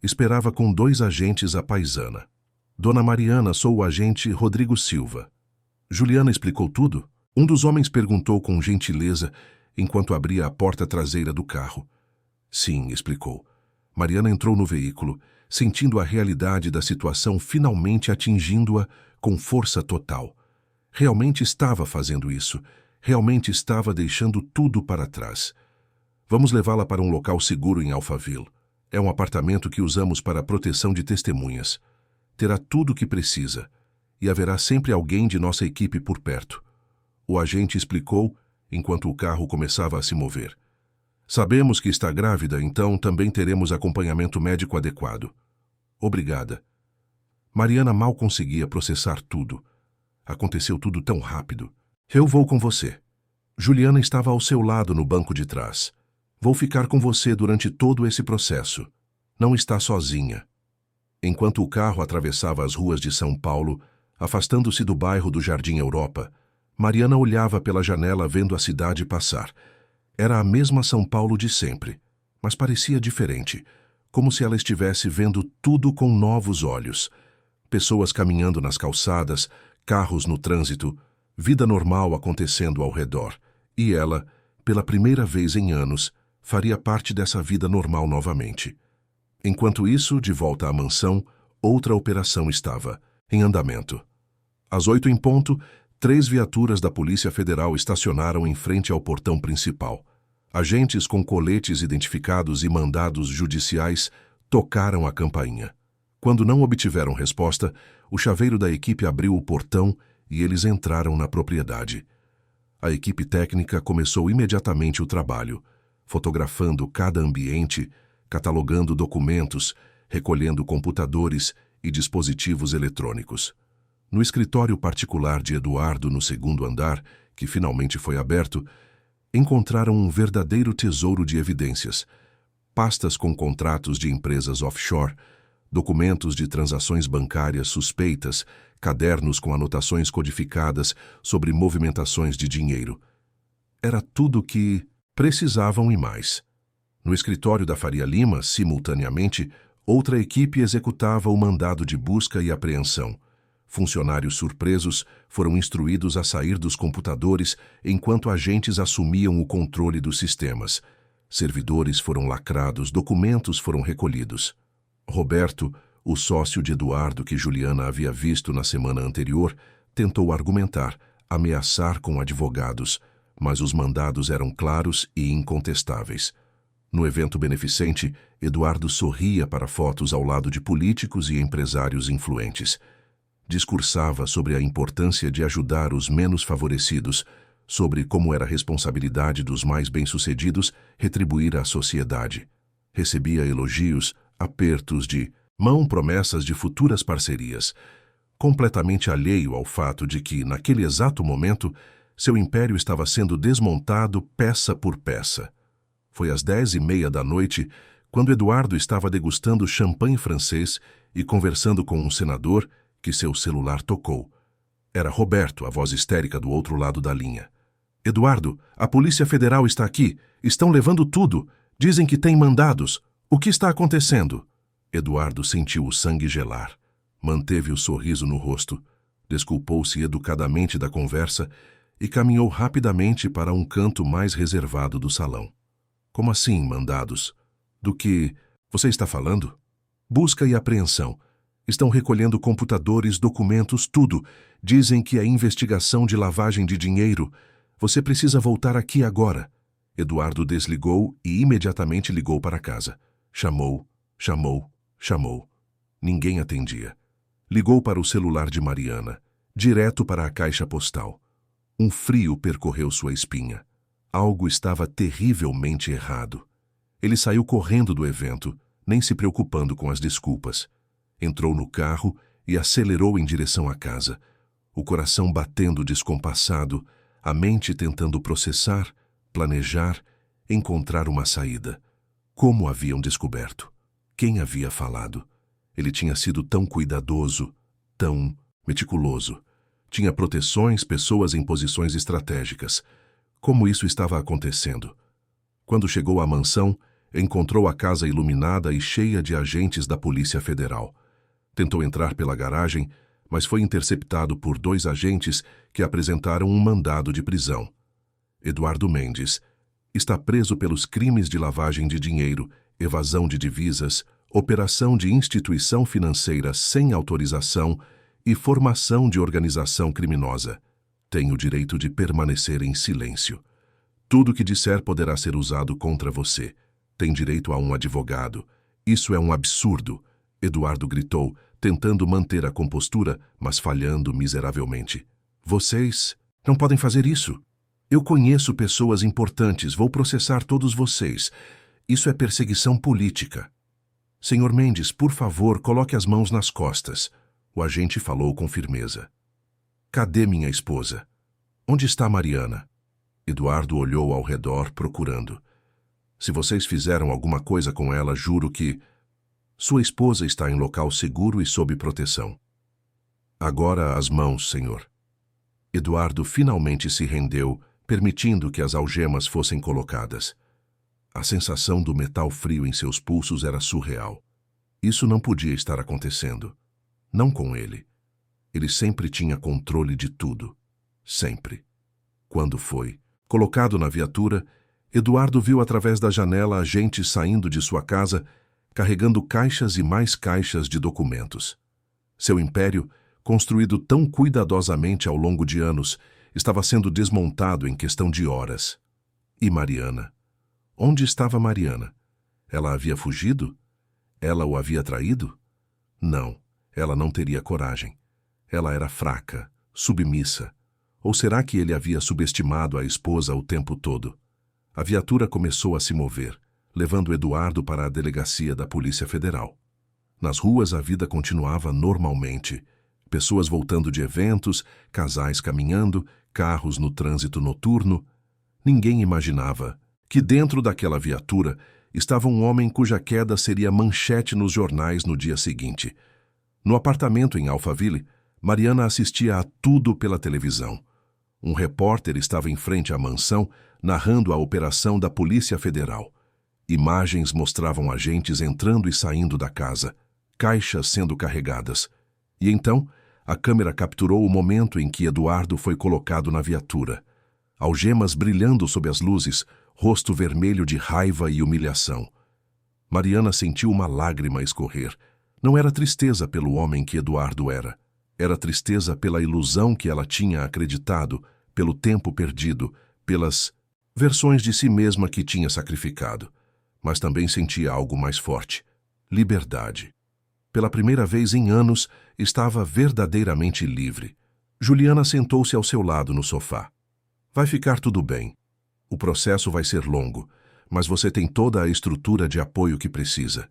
esperava com 2 agentes à paisana. Dona Mariana, sou o agente Rodrigo Silva. Juliana explicou tudo? Um dos homens perguntou com gentileza, enquanto abria a porta traseira do carro. Sim, explicou. Mariana entrou no veículo, sentindo a realidade da situação finalmente atingindo-a com força total. Realmente estava fazendo isso. Realmente estava deixando tudo para trás. Vamos levá-la para um local seguro em Alphaville. É um apartamento que usamos para a proteção de testemunhas. Terá tudo o que precisa, e haverá sempre alguém de nossa equipe por perto. O agente explicou, enquanto o carro começava a se mover. Sabemos que está grávida, então também teremos acompanhamento médico adequado. Obrigada. Mariana mal conseguia processar tudo. Aconteceu tudo tão rápido. Eu vou com você. Juliana estava ao seu lado no banco de trás. Vou ficar com você durante todo esse processo. Não está sozinha. Enquanto o carro atravessava as ruas de São Paulo, afastando-se do bairro do Jardim Europa, Mariana olhava pela janela vendo a cidade passar. Era a mesma São Paulo de sempre, mas parecia diferente, como se ela estivesse vendo tudo com novos olhos. Pessoas caminhando nas calçadas, carros no trânsito, vida normal acontecendo ao redor. E ela, pela primeira vez em anos, faria parte dessa vida normal novamente. Enquanto isso, de volta à mansão, outra operação estava em andamento. Às 8 em ponto, 3 viaturas da Polícia Federal estacionaram em frente ao portão principal. Agentes com coletes identificados e mandados judiciais tocaram a campainha. Quando não obtiveram resposta, o chaveiro da equipe abriu o portão e eles entraram na propriedade. A equipe técnica começou imediatamente o trabalho, fotografando cada ambiente, catalogando documentos, recolhendo computadores e dispositivos eletrônicos. No escritório particular de Eduardo, no 2º andar, que finalmente foi aberto, encontraram um verdadeiro tesouro de evidências, pastas com contratos de empresas offshore, documentos de transações bancárias suspeitas, cadernos com anotações codificadas sobre movimentações de dinheiro. Era tudo o que precisavam e mais. No escritório da Faria Lima, simultaneamente, outra equipe executava o mandado de busca e apreensão. Funcionários surpresos foram instruídos a sair dos computadores enquanto agentes assumiam o controle dos sistemas. Servidores foram lacrados, documentos foram recolhidos. Roberto, o sócio de Eduardo que Juliana havia visto na semana anterior, tentou argumentar, ameaçar com advogados, mas os mandados eram claros e incontestáveis. No evento beneficente, Eduardo sorria para fotos ao lado de políticos e empresários influentes. Discursava sobre a importância de ajudar os menos favorecidos, sobre como era a responsabilidade dos mais bem-sucedidos retribuir à sociedade. Recebia elogios, apertos de mão, promessas de futuras parcerias, completamente alheio ao fato de que, naquele exato momento, seu império estava sendo desmontado peça por peça. Foi às 10h30 da noite, quando Eduardo estava degustando champanhe francês e conversando com um senador, que seu celular tocou. Era Roberto, a voz histérica do outro lado da linha. Eduardo, a Polícia Federal está aqui. Estão levando tudo. Dizem que têm mandados. O que está acontecendo? Eduardo sentiu o sangue gelar. Manteve o sorriso no rosto, desculpou-se educadamente da conversa e caminhou rapidamente para um canto mais reservado do salão. Como assim, mandados? Do que você está falando? Busca e apreensão. Estão recolhendo computadores, documentos, tudo. Dizem que é investigação de lavagem de dinheiro. Você precisa voltar aqui agora. Eduardo desligou e imediatamente ligou para casa. Chamou. Ninguém atendia. Ligou para o celular de Mariana, direto para a caixa postal. Um frio percorreu sua espinha. Algo estava terrivelmente errado. Ele saiu correndo do evento, nem se preocupando com as desculpas. Entrou no carro e acelerou em direção à casa, o coração batendo descompassado, a mente tentando processar, planejar, encontrar uma saída. Como haviam descoberto? Quem havia falado? Ele tinha sido tão cuidadoso, tão meticuloso. Tinha proteções, pessoas em posições estratégicas. Como isso estava acontecendo? Quando chegou à mansão, encontrou a casa iluminada e cheia de agentes da Polícia Federal. Tentou entrar pela garagem, mas foi interceptado por 2 agentes que apresentaram um mandado de prisão. Eduardo Mendes está preso pelos crimes de lavagem de dinheiro, evasão de divisas, operação de instituição financeira sem autorização e formação de organização criminosa. Tem o direito de permanecer em silêncio. Tudo que disser poderá ser usado contra você. Tem direito a um advogado. Isso é um absurdo, Eduardo gritou, tentando manter a compostura, mas falhando miseravelmente. Vocês não podem fazer isso. Eu conheço pessoas importantes, vou processar todos vocês. Isso é perseguição política. Senhor Mendes, por favor, coloque as mãos nas costas. O agente falou com firmeza. Cadê minha esposa? Onde está Mariana? Eduardo olhou ao redor, procurando. Se vocês fizeram alguma coisa com ela, juro que... Sua esposa está em local seguro e sob proteção. Agora as mãos, senhor. Eduardo finalmente se rendeu, permitindo que as algemas fossem colocadas. A sensação do metal frio em seus pulsos era surreal. Isso não podia estar acontecendo. Não com ele. Ele sempre tinha controle de tudo. Sempre. Quando foi colocado na viatura, Eduardo viu através da janela agentes saindo de sua casa, carregando caixas e mais caixas de documentos. Seu império, construído tão cuidadosamente ao longo de anos, estava sendo desmontado em questão de horas. E Mariana? Onde estava Mariana? Ela havia fugido? Ela o havia traído? Não, ela não teria coragem. Ela era fraca, submissa. Ou será que ele havia subestimado a esposa o tempo todo? A viatura começou a se mover, levando Eduardo para a delegacia da Polícia Federal. Nas ruas a vida continuava normalmente. Pessoas voltando de eventos, casais caminhando, carros no trânsito noturno. Ninguém imaginava que dentro daquela viatura estava um homem cuja queda seria manchete nos jornais no dia seguinte. No apartamento em Alphaville, Mariana assistia a tudo pela televisão. Um repórter estava em frente à mansão, narrando a operação da Polícia Federal. Imagens mostravam agentes entrando e saindo da casa, caixas sendo carregadas. E então, a câmera capturou o momento em que Eduardo foi colocado na viatura. Algemas brilhando sob as luzes, rosto vermelho de raiva e humilhação. Mariana sentiu uma lágrima escorrer. Não era tristeza pelo homem que Eduardo era. Era tristeza pela ilusão que ela tinha acreditado, pelo tempo perdido, pelas versões de si mesma que tinha sacrificado. Mas também sentia algo mais forte: liberdade. Pela primeira vez em anos, estava verdadeiramente livre. Juliana sentou-se ao seu lado no sofá. Vai ficar tudo bem. O processo vai ser longo, mas você tem toda a estrutura de apoio que precisa.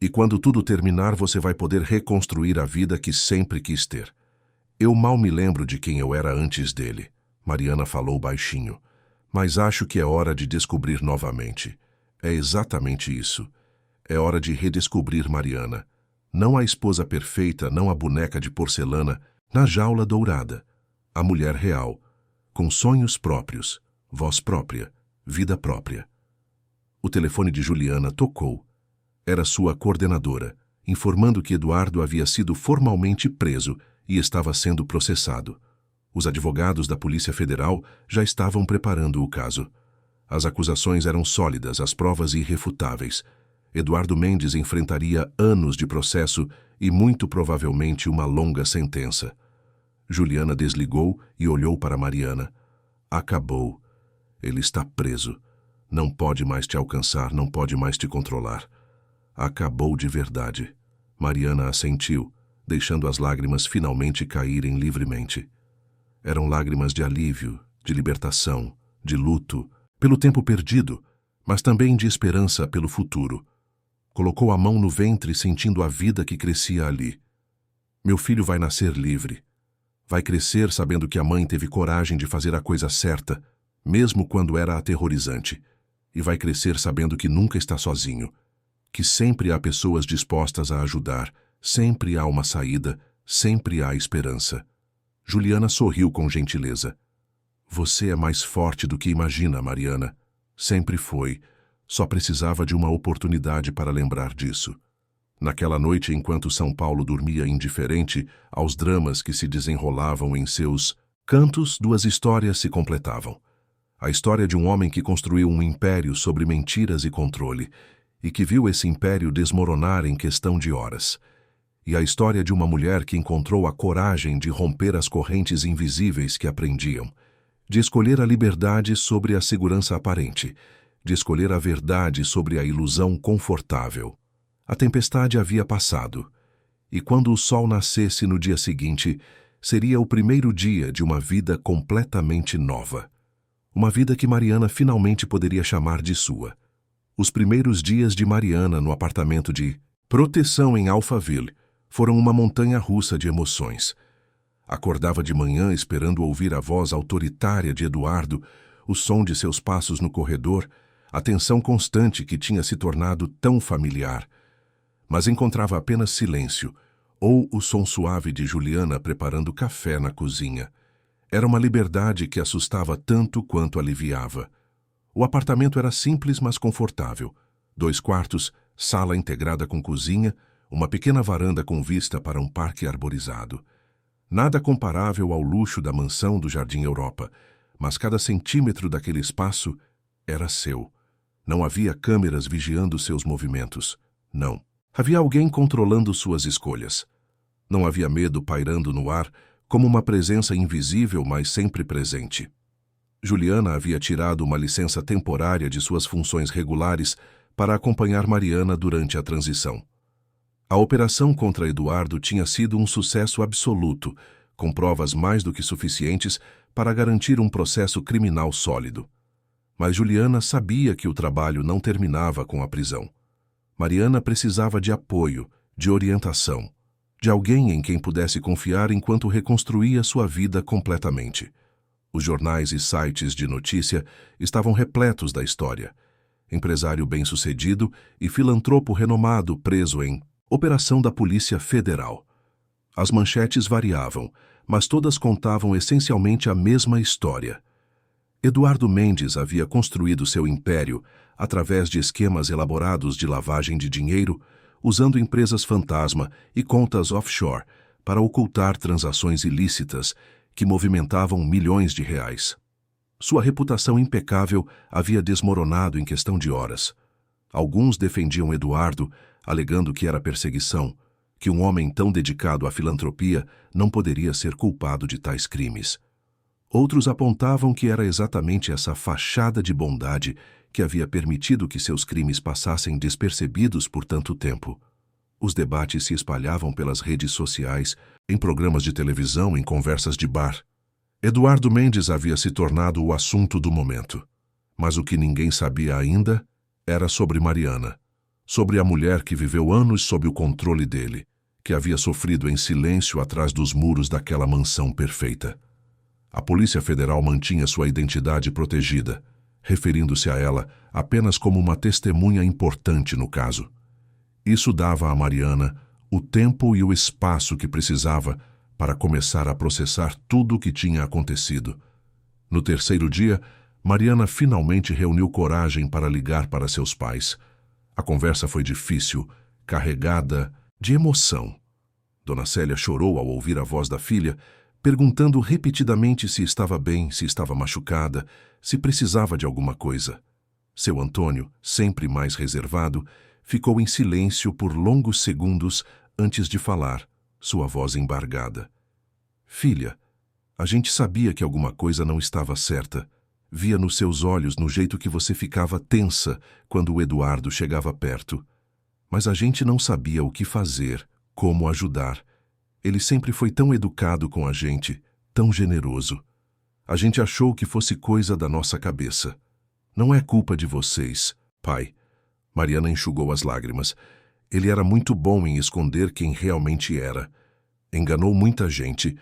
E quando tudo terminar, você vai poder reconstruir a vida que sempre quis ter. Eu mal me lembro de quem eu era antes dele, Mariana falou baixinho. Mas acho que é hora de descobrir novamente. É exatamente isso. É hora de redescobrir Mariana. Não a esposa perfeita, não a boneca de porcelana, na jaula dourada. A mulher real, com sonhos próprios, voz própria, vida própria. O telefone de Juliana tocou. Era sua coordenadora, informando que Eduardo havia sido formalmente preso e estava sendo processado. Os advogados da Polícia Federal já estavam preparando o caso. As acusações eram sólidas, as provas irrefutáveis. Eduardo Mendes enfrentaria anos de processo e muito provavelmente uma longa sentença. Juliana desligou e olhou para Mariana. Acabou. Ele está preso. Não pode mais te alcançar, não pode mais te controlar. Acabou de verdade. Mariana assentiu, deixando as lágrimas finalmente caírem livremente. Eram lágrimas de alívio, de libertação, de luto, pelo tempo perdido, mas também de esperança pelo futuro. Colocou a mão no ventre, sentindo a vida que crescia ali. Meu filho vai nascer livre. Vai crescer sabendo que a mãe teve coragem de fazer a coisa certa, mesmo quando era aterrorizante. E vai crescer sabendo que nunca está sozinho, que sempre há pessoas dispostas a ajudar, sempre há uma saída, sempre há esperança. Juliana sorriu com gentileza. Você é mais forte do que imagina, Mariana. Sempre foi. Só precisava de uma oportunidade para lembrar disso. Naquela noite, enquanto São Paulo dormia indiferente aos dramas que se desenrolavam em seus cantos, duas histórias se completavam. A história de um homem que construiu um império sobre mentiras e controle, e que viu esse império desmoronar em questão de horas. E a história de uma mulher que encontrou a coragem de romper as correntes invisíveis que a prendiam, de escolher a liberdade sobre a segurança aparente, de escolher a verdade sobre a ilusão confortável. A tempestade havia passado, e quando o sol nascesse no dia seguinte, seria o primeiro dia de uma vida completamente nova. Uma vida que Mariana finalmente poderia chamar de sua. Os primeiros dias de Mariana no apartamento de proteção em Alphaville foram uma montanha-russa de emoções. Acordava de manhã esperando ouvir a voz autoritária de Eduardo, o som de seus passos no corredor, a tensão constante que tinha se tornado tão familiar. Mas encontrava apenas silêncio, ou o som suave de Juliana preparando café na cozinha. Era uma liberdade que assustava tanto quanto aliviava. O apartamento era simples, mas confortável. 2 quartos, sala integrada com cozinha, uma pequena varanda com vista para um parque arborizado. Nada comparável ao luxo da mansão do Jardim Europa, mas cada centímetro daquele espaço era seu. Não havia câmeras vigiando seus movimentos. Não. Havia alguém controlando suas escolhas. Não havia medo pairando no ar, como uma presença invisível, mas sempre presente. Juliana havia tirado uma licença temporária de suas funções regulares para acompanhar Mariana durante a transição. A operação contra Eduardo tinha sido um sucesso absoluto, com provas mais do que suficientes para garantir um processo criminal sólido. Mas Juliana sabia que o trabalho não terminava com a prisão. Mariana precisava de apoio, de orientação, de alguém em quem pudesse confiar enquanto reconstruía sua vida completamente. Os jornais e sites de notícia estavam repletos da história. Empresário bem-sucedido e filantropo renomado preso em Operação da Polícia Federal. As manchetes variavam, mas todas contavam essencialmente a mesma história. Eduardo Mendes havia construído seu império através de esquemas elaborados de lavagem de dinheiro, usando empresas fantasma e contas offshore para ocultar transações ilícitas que movimentavam milhões de reais. Sua reputação impecável havia desmoronado em questão de horas. Alguns defendiam Eduardo, alegando que era perseguição, que um homem tão dedicado à filantropia não poderia ser culpado de tais crimes. Outros apontavam que era exatamente essa fachada de bondade que havia permitido que seus crimes passassem despercebidos por tanto tempo. Os debates se espalhavam pelas redes sociais, em programas de televisão, em conversas de bar. Eduardo Mendes havia se tornado o assunto do momento. Mas o que ninguém sabia ainda era sobre Mariana, sobre a mulher que viveu anos sob o controle dele, que havia sofrido em silêncio atrás dos muros daquela mansão perfeita. A Polícia Federal mantinha sua identidade protegida, referindo-se a ela apenas como uma testemunha importante no caso. Isso dava a Mariana o tempo e o espaço que precisava para começar a processar tudo o que tinha acontecido. No terceiro dia, Mariana finalmente reuniu coragem para ligar para seus pais. A conversa foi difícil, carregada de emoção. Dona Célia chorou ao ouvir a voz da filha, perguntando repetidamente se estava bem, se estava machucada, se precisava de alguma coisa. Seu Antônio, sempre mais reservado, ficou em silêncio por longos segundos antes de falar, sua voz embargada. Filha, a gente sabia que alguma coisa não estava certa. Via nos seus olhos, no jeito que você ficava tensa quando o Eduardo chegava perto. Mas a gente não sabia o que fazer, como ajudar. Ele sempre foi tão educado com a gente, tão generoso. A gente achou que fosse coisa da nossa cabeça. Não é culpa de vocês, pai. Mariana enxugou as lágrimas. Ele era muito bom em esconder quem realmente era. Enganou muita gente.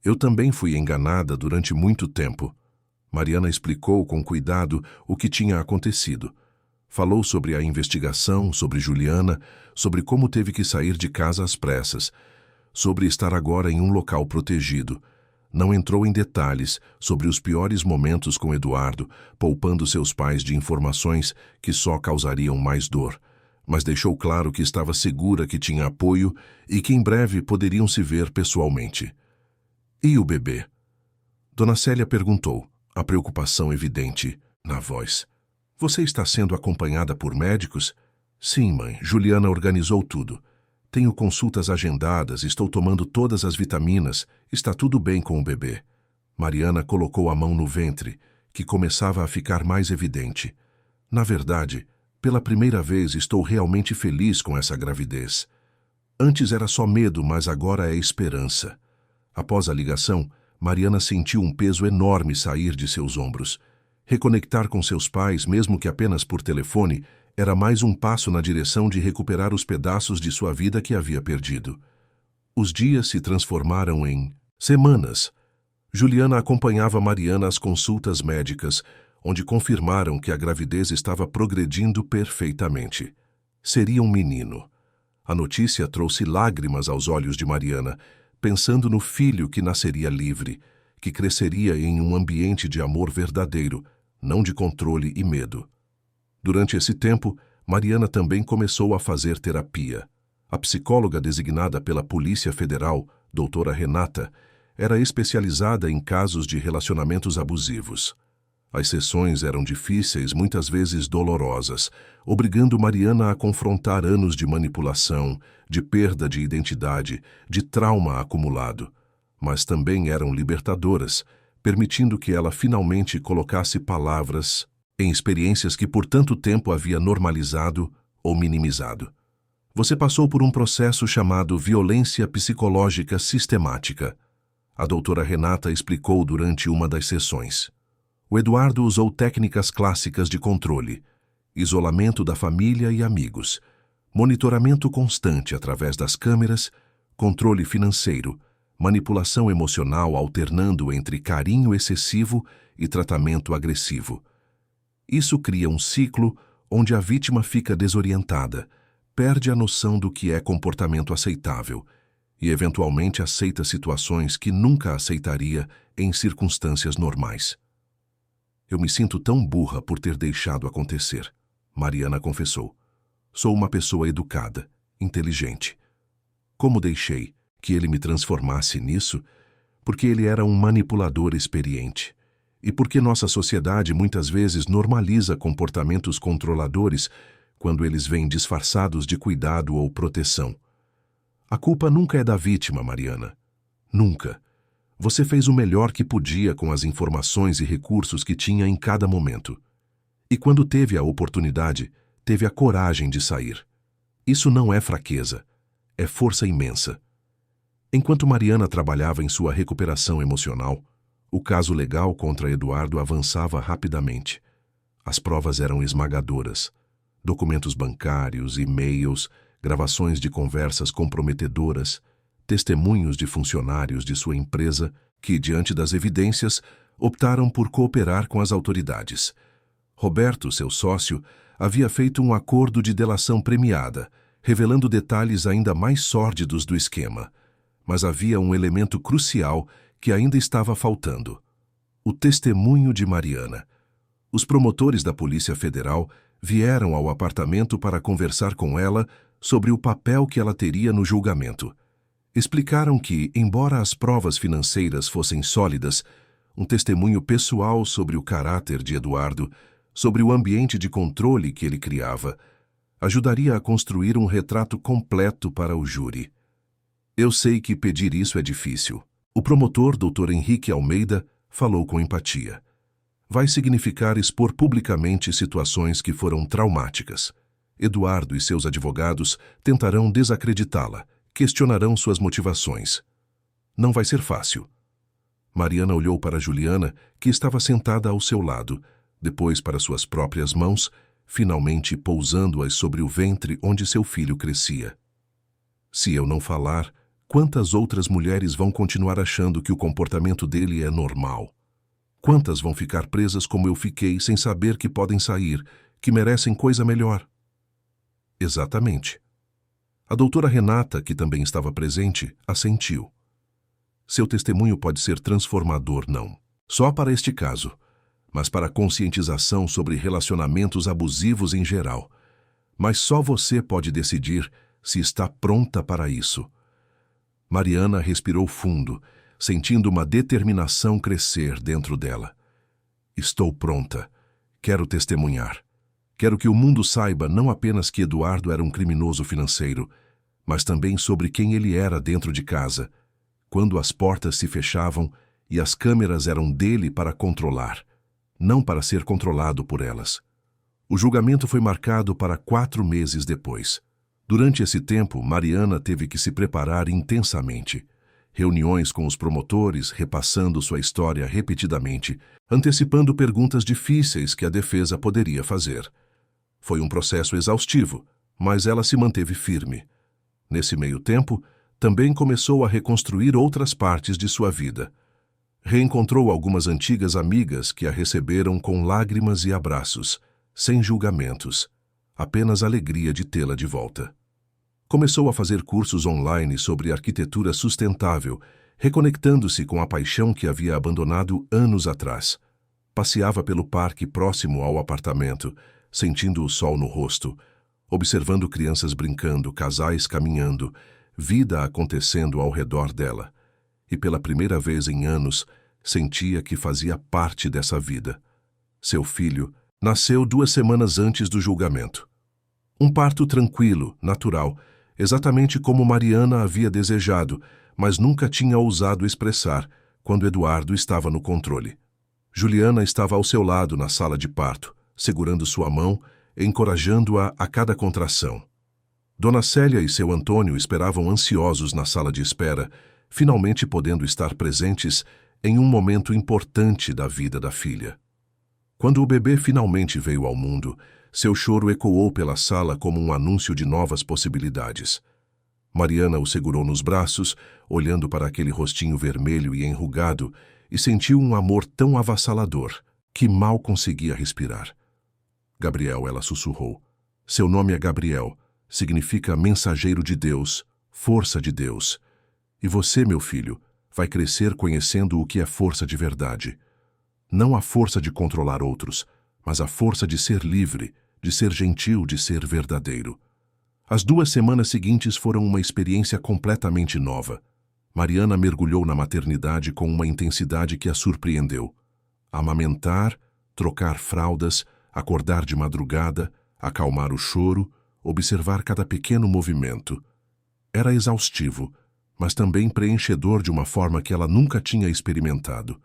Eu também fui enganada durante muito tempo. Mariana explicou com cuidado o que tinha acontecido. Falou sobre a investigação, sobre Juliana, sobre como teve que sair de casa às pressas, sobre estar agora em um local protegido. Não entrou em detalhes sobre os piores momentos com Eduardo, poupando seus pais de informações que só causariam mais dor, mas deixou claro que estava segura que tinha apoio e que em breve poderiam se ver pessoalmente. E o bebê? Dona Célia perguntou, a preocupação evidente na voz. Você está sendo acompanhada por médicos? Sim, mãe. Juliana organizou tudo. Tenho consultas agendadas, estou tomando todas as vitaminas, está tudo bem com o bebê. Mariana colocou a mão no ventre, que começava a ficar mais evidente. Na verdade, pela primeira vez estou realmente feliz com essa gravidez. Antes era só medo, mas agora é esperança. Após a ligação, Mariana sentiu um peso enorme sair de seus ombros. Reconectar com seus pais, mesmo que apenas por telefone, era mais um passo na direção de recuperar os pedaços de sua vida que havia perdido. Os dias se transformaram em semanas. Juliana acompanhava Mariana às consultas médicas, onde confirmaram que a gravidez estava progredindo perfeitamente. Seria um menino. A notícia trouxe lágrimas aos olhos de Mariana, pensando no filho que nasceria livre, que cresceria em um ambiente de amor verdadeiro, não de controle e medo. Durante esse tempo, Mariana também começou a fazer terapia. A psicóloga designada pela Polícia Federal, doutora Renata, era especializada em casos de relacionamentos abusivos. As sessões eram difíceis, muitas vezes dolorosas, obrigando Mariana a confrontar anos de manipulação, de perda de identidade, de trauma acumulado. Mas também eram libertadoras, permitindo que ela finalmente colocasse palavras em experiências que por tanto tempo havia normalizado ou minimizado. Você passou por um processo chamado violência psicológica sistemática. A doutora Renata explicou durante uma das sessões. O Eduardo usou técnicas clássicas de controle, isolamento da família e amigos, monitoramento constante através das câmeras, controle financeiro, manipulação emocional alternando entre carinho excessivo e tratamento agressivo. Isso cria um ciclo onde a vítima fica desorientada, perde a noção do que é comportamento aceitável e, eventualmente, aceita situações que nunca aceitaria em circunstâncias normais. Eu me sinto tão burra por ter deixado acontecer, Mariana confessou. Sou uma pessoa educada, inteligente. Como deixei que ele me transformasse nisso? Porque ele era um manipulador experiente. E porque nossa sociedade muitas vezes normaliza comportamentos controladores quando eles vêm disfarçados de cuidado ou proteção. A culpa nunca é da vítima, Mariana. Nunca. Você fez o melhor que podia com as informações e recursos que tinha em cada momento. E quando teve a oportunidade, teve a coragem de sair. Isso não é fraqueza, é força imensa. Enquanto Mariana trabalhava em sua recuperação emocional, o caso legal contra Eduardo avançava rapidamente. As provas eram esmagadoras. Documentos bancários, e-mails, gravações de conversas comprometedoras, testemunhos de funcionários de sua empresa que, diante das evidências, optaram por cooperar com as autoridades. Roberto, seu sócio, havia feito um acordo de delação premiada, revelando detalhes ainda mais sórdidos do esquema. Mas havia um elemento crucial que ainda estava faltando: o testemunho de Mariana. Os promotores da Polícia Federal vieram ao apartamento para conversar com ela sobre o papel que ela teria no julgamento. Explicaram que, embora as provas financeiras fossem sólidas, um testemunho pessoal sobre o caráter de Eduardo, sobre o ambiente de controle que ele criava, ajudaria a construir um retrato completo para o júri. Eu sei que pedir isso é difícil. O promotor, Dr. Henrique Almeida, falou com empatia. Vai significar expor publicamente situações que foram traumáticas. Eduardo e seus advogados tentarão desacreditá-la, questionarão suas motivações. Não vai ser fácil. Mariana olhou para Juliana, que estava sentada ao seu lado, depois para suas próprias mãos, finalmente pousando-as sobre o ventre onde seu filho crescia. Se eu não falar, quantas outras mulheres vão continuar achando que o comportamento dele é normal? Quantas vão ficar presas como eu fiquei, sem saber que podem sair, que merecem coisa melhor? Exatamente. A doutora Renata, que também estava presente, assentiu. Seu testemunho pode ser transformador, não só para este caso, mas para a conscientização sobre relacionamentos abusivos em geral. Mas só você pode decidir se está pronta para isso. Mariana respirou fundo, sentindo uma determinação crescer dentro dela. Estou pronta. Quero testemunhar. Quero que o mundo saiba não apenas que Eduardo era um criminoso financeiro, mas também sobre quem ele era dentro de casa, quando as portas se fechavam e as câmeras eram dele para controlar, não para ser controlado por elas. O julgamento foi marcado para 4 meses depois. Durante esse tempo, Mariana teve que se preparar intensamente. Reuniões com os promotores, repassando sua história repetidamente, antecipando perguntas difíceis que a defesa poderia fazer. Foi um processo exaustivo, mas ela se manteve firme. Nesse meio tempo, também começou a reconstruir outras partes de sua vida. Reencontrou algumas antigas amigas que a receberam com lágrimas e abraços, sem julgamentos, apenas alegria de tê-la de volta. Começou a fazer cursos online sobre arquitetura sustentável, reconectando-se com a paixão que havia abandonado anos atrás. Passeava pelo parque próximo ao apartamento, sentindo o sol no rosto, observando crianças brincando, casais caminhando, vida acontecendo ao redor dela. E pela primeira vez em anos, sentia que fazia parte dessa vida. Seu filho nasceu 2 semanas antes do julgamento. Um parto tranquilo, natural, exatamente como Mariana havia desejado, mas nunca tinha ousado expressar, quando Eduardo estava no controle. Juliana estava ao seu lado na sala de parto, segurando sua mão, encorajando-a a cada contração. Dona Célia e seu Antônio esperavam ansiosos na sala de espera, finalmente podendo estar presentes em um momento importante da vida da filha. Quando o bebê finalmente veio ao mundo, seu choro ecoou pela sala como um anúncio de novas possibilidades. Mariana o segurou nos braços, olhando para aquele rostinho vermelho e enrugado, e sentiu um amor tão avassalador que mal conseguia respirar. Gabriel, ela sussurrou. Seu nome é Gabriel, significa mensageiro de Deus, força de Deus. E você, meu filho, vai crescer conhecendo o que é força de verdade. Não a força de controlar outros, mas a força de ser livre, de ser gentil, de ser verdadeiro. As 2 semanas seguintes foram uma experiência completamente nova. Mariana mergulhou na maternidade com uma intensidade que a surpreendeu. Amamentar, trocar fraldas, acordar de madrugada, acalmar o choro, observar cada pequeno movimento. Era exaustivo, mas também preenchedor de uma forma que ela nunca tinha experimentado.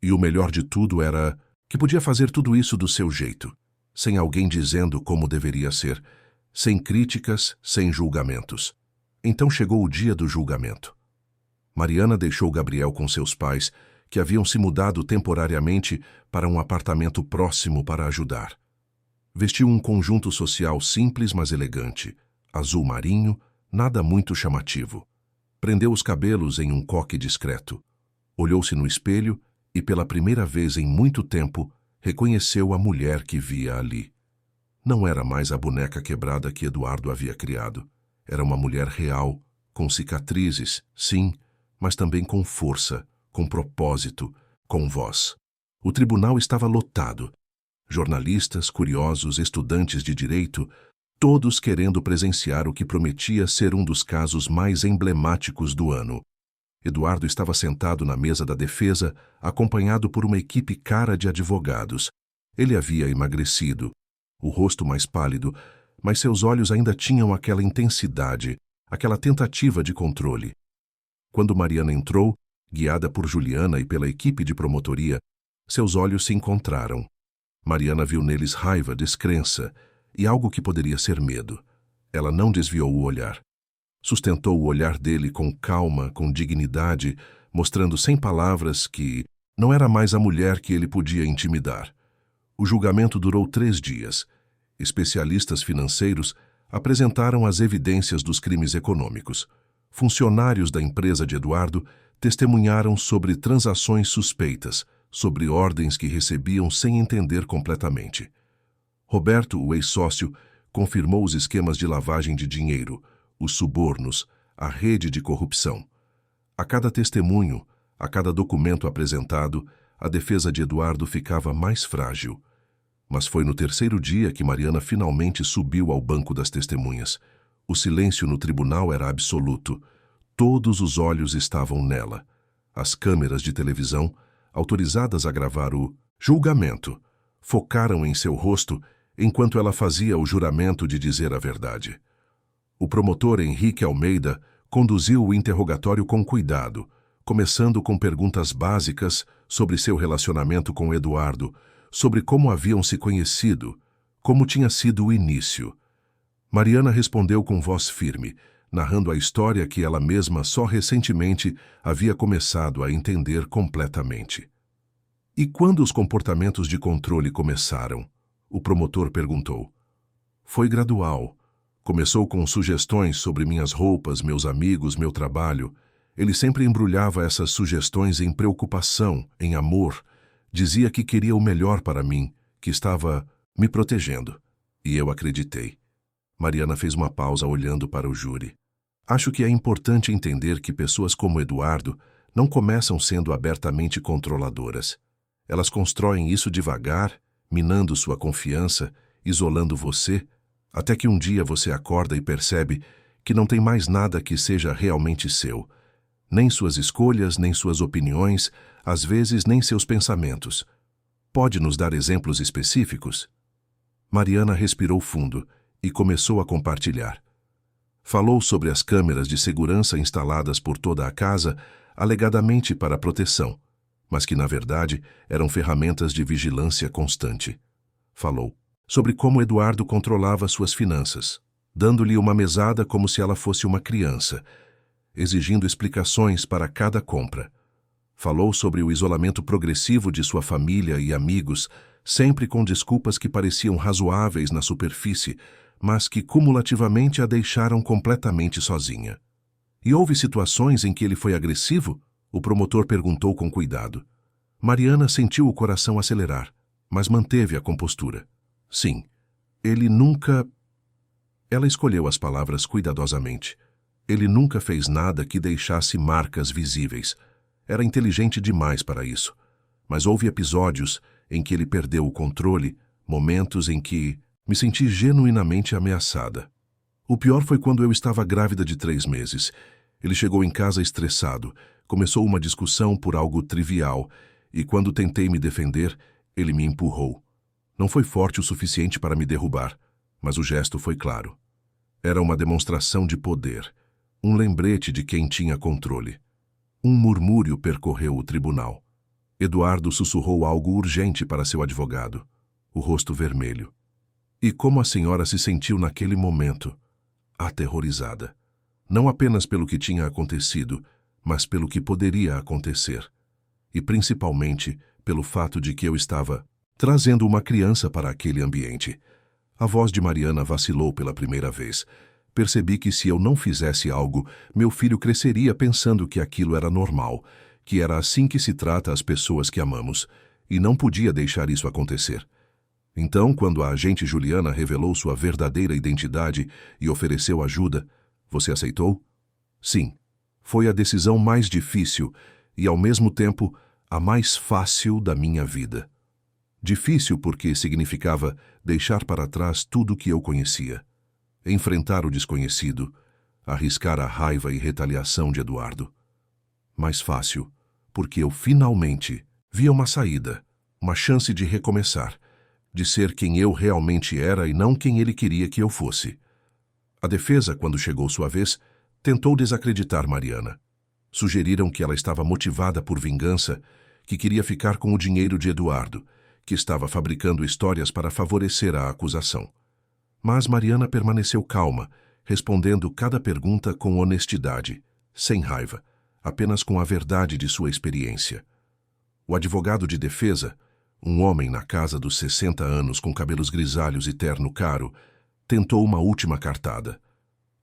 E o melhor de tudo era que podia fazer tudo isso do seu jeito, sem alguém dizendo como deveria ser, sem críticas, sem julgamentos. Então chegou o dia do julgamento. Mariana deixou Gabriel com seus pais, que haviam se mudado temporariamente para um apartamento próximo para ajudar. Vestiu um conjunto social simples, mas elegante, azul marinho, nada muito chamativo. Prendeu os cabelos em um coque discreto. Olhou-se no espelho e, pela primeira vez em muito tempo, reconheceu a mulher que via ali. Não era mais a boneca quebrada que Eduardo havia criado. Era uma mulher real, com cicatrizes, sim, mas também com força, com propósito, com voz. O tribunal estava lotado. Jornalistas, curiosos, estudantes de direito, todos querendo presenciar o que prometia ser um dos casos mais emblemáticos do ano. Eduardo estava sentado na mesa da defesa, acompanhado por uma equipe cara de advogados. Ele havia emagrecido, o rosto mais pálido, mas seus olhos ainda tinham aquela intensidade, aquela tentativa de controle. Quando Mariana entrou, guiada por Juliana e pela equipe de promotoria, seus olhos se encontraram. Mariana viu neles raiva, descrença e algo que poderia ser medo. Ela não desviou o olhar. Sustentou o olhar dele com calma, com dignidade, mostrando sem palavras que não era mais a mulher que ele podia intimidar. O julgamento durou 3 dias. Especialistas financeiros apresentaram as evidências dos crimes econômicos. Funcionários da empresa de Eduardo testemunharam sobre transações suspeitas, sobre ordens que recebiam sem entender completamente. Roberto, o ex-sócio, confirmou os esquemas de lavagem de dinheiro, os subornos, a rede de corrupção. A cada testemunho, a cada documento apresentado, a defesa de Eduardo ficava mais frágil. Mas foi no 3º dia que Mariana finalmente subiu ao banco das testemunhas. O silêncio no tribunal era absoluto. Todos os olhos estavam nela. As câmeras de televisão, autorizadas a gravar o julgamento, focaram em seu rosto enquanto ela fazia o juramento de dizer a verdade. O promotor Henrique Almeida conduziu o interrogatório com cuidado, começando com perguntas básicas sobre seu relacionamento com Eduardo, sobre como haviam se conhecido, como tinha sido o início. Mariana respondeu com voz firme, narrando a história que ela mesma só recentemente havia começado a entender completamente. E quando os comportamentos de controle começaram? O promotor perguntou. Foi gradual. Começou com sugestões sobre minhas roupas, meus amigos, meu trabalho. Ele sempre embrulhava essas sugestões em preocupação, em amor. Dizia que queria o melhor para mim, que estava me protegendo. E eu acreditei. Mariana fez uma pausa olhando para o júri. Acho que é importante entender que pessoas como Eduardo não começam sendo abertamente controladoras. Elas constroem isso devagar, minando sua confiança, isolando você, até que um dia você acorda e percebe que não tem mais nada que seja realmente seu. Nem suas escolhas, nem suas opiniões, às vezes nem seus pensamentos. Pode nos dar exemplos específicos? Mariana respirou fundo e começou a compartilhar. Falou sobre as câmeras de segurança instaladas por toda a casa, alegadamente para proteção, mas que, na verdade, eram ferramentas de vigilância constante. Falou sobre como Eduardo controlava suas finanças, dando-lhe uma mesada como se ela fosse uma criança, exigindo explicações para cada compra. Falou sobre o isolamento progressivo de sua família e amigos, sempre com desculpas que pareciam razoáveis na superfície, mas que cumulativamente a deixaram completamente sozinha. E houve situações em que ele foi agressivo? O promotor perguntou com cuidado. Mariana sentiu o coração acelerar, mas manteve a compostura. Sim, ele nunca... Ela escolheu as palavras cuidadosamente. Ele nunca fez nada que deixasse marcas visíveis. Era inteligente demais para isso. Mas houve episódios em que ele perdeu o controle, momentos em que me senti genuinamente ameaçada. O pior foi quando eu estava grávida de 3 meses. Ele chegou em casa estressado, começou uma discussão por algo trivial, e quando tentei me defender, ele me empurrou. Não foi forte o suficiente para me derrubar, mas o gesto foi claro. Era uma demonstração de poder, um lembrete de quem tinha controle. Um murmúrio percorreu o tribunal. Eduardo sussurrou algo urgente para seu advogado, o rosto vermelho. E como a senhora se sentiu naquele momento? Aterrorizada. Não apenas pelo que tinha acontecido, mas pelo que poderia acontecer. E principalmente pelo fato de que eu estava trazendo uma criança para aquele ambiente. A voz de Mariana vacilou pela primeira vez. Percebi que se eu não fizesse algo, meu filho cresceria pensando que aquilo era normal, que era assim que se trata as pessoas que amamos, e não podia deixar isso acontecer. Então, quando a agente Juliana revelou sua verdadeira identidade e ofereceu ajuda, você aceitou? Sim. Foi a decisão mais difícil e, ao mesmo tempo, a mais fácil da minha vida. Difícil porque significava deixar para trás tudo o que eu conhecia. Enfrentar o desconhecido, arriscar a raiva e retaliação de Eduardo. Mais fácil, porque eu finalmente via uma saída, uma chance de recomeçar, de ser quem eu realmente era e não quem ele queria que eu fosse. A defesa, quando chegou sua vez, tentou desacreditar Mariana. Sugeriram que ela estava motivada por vingança, que queria ficar com o dinheiro de Eduardo, que estava fabricando histórias para favorecer a acusação. Mas Mariana permaneceu calma, respondendo cada pergunta com honestidade, sem raiva, apenas com a verdade de sua experiência. O advogado de defesa, Um homem na casa dos 60 anos, com cabelos grisalhos e terno caro, tentou uma última cartada.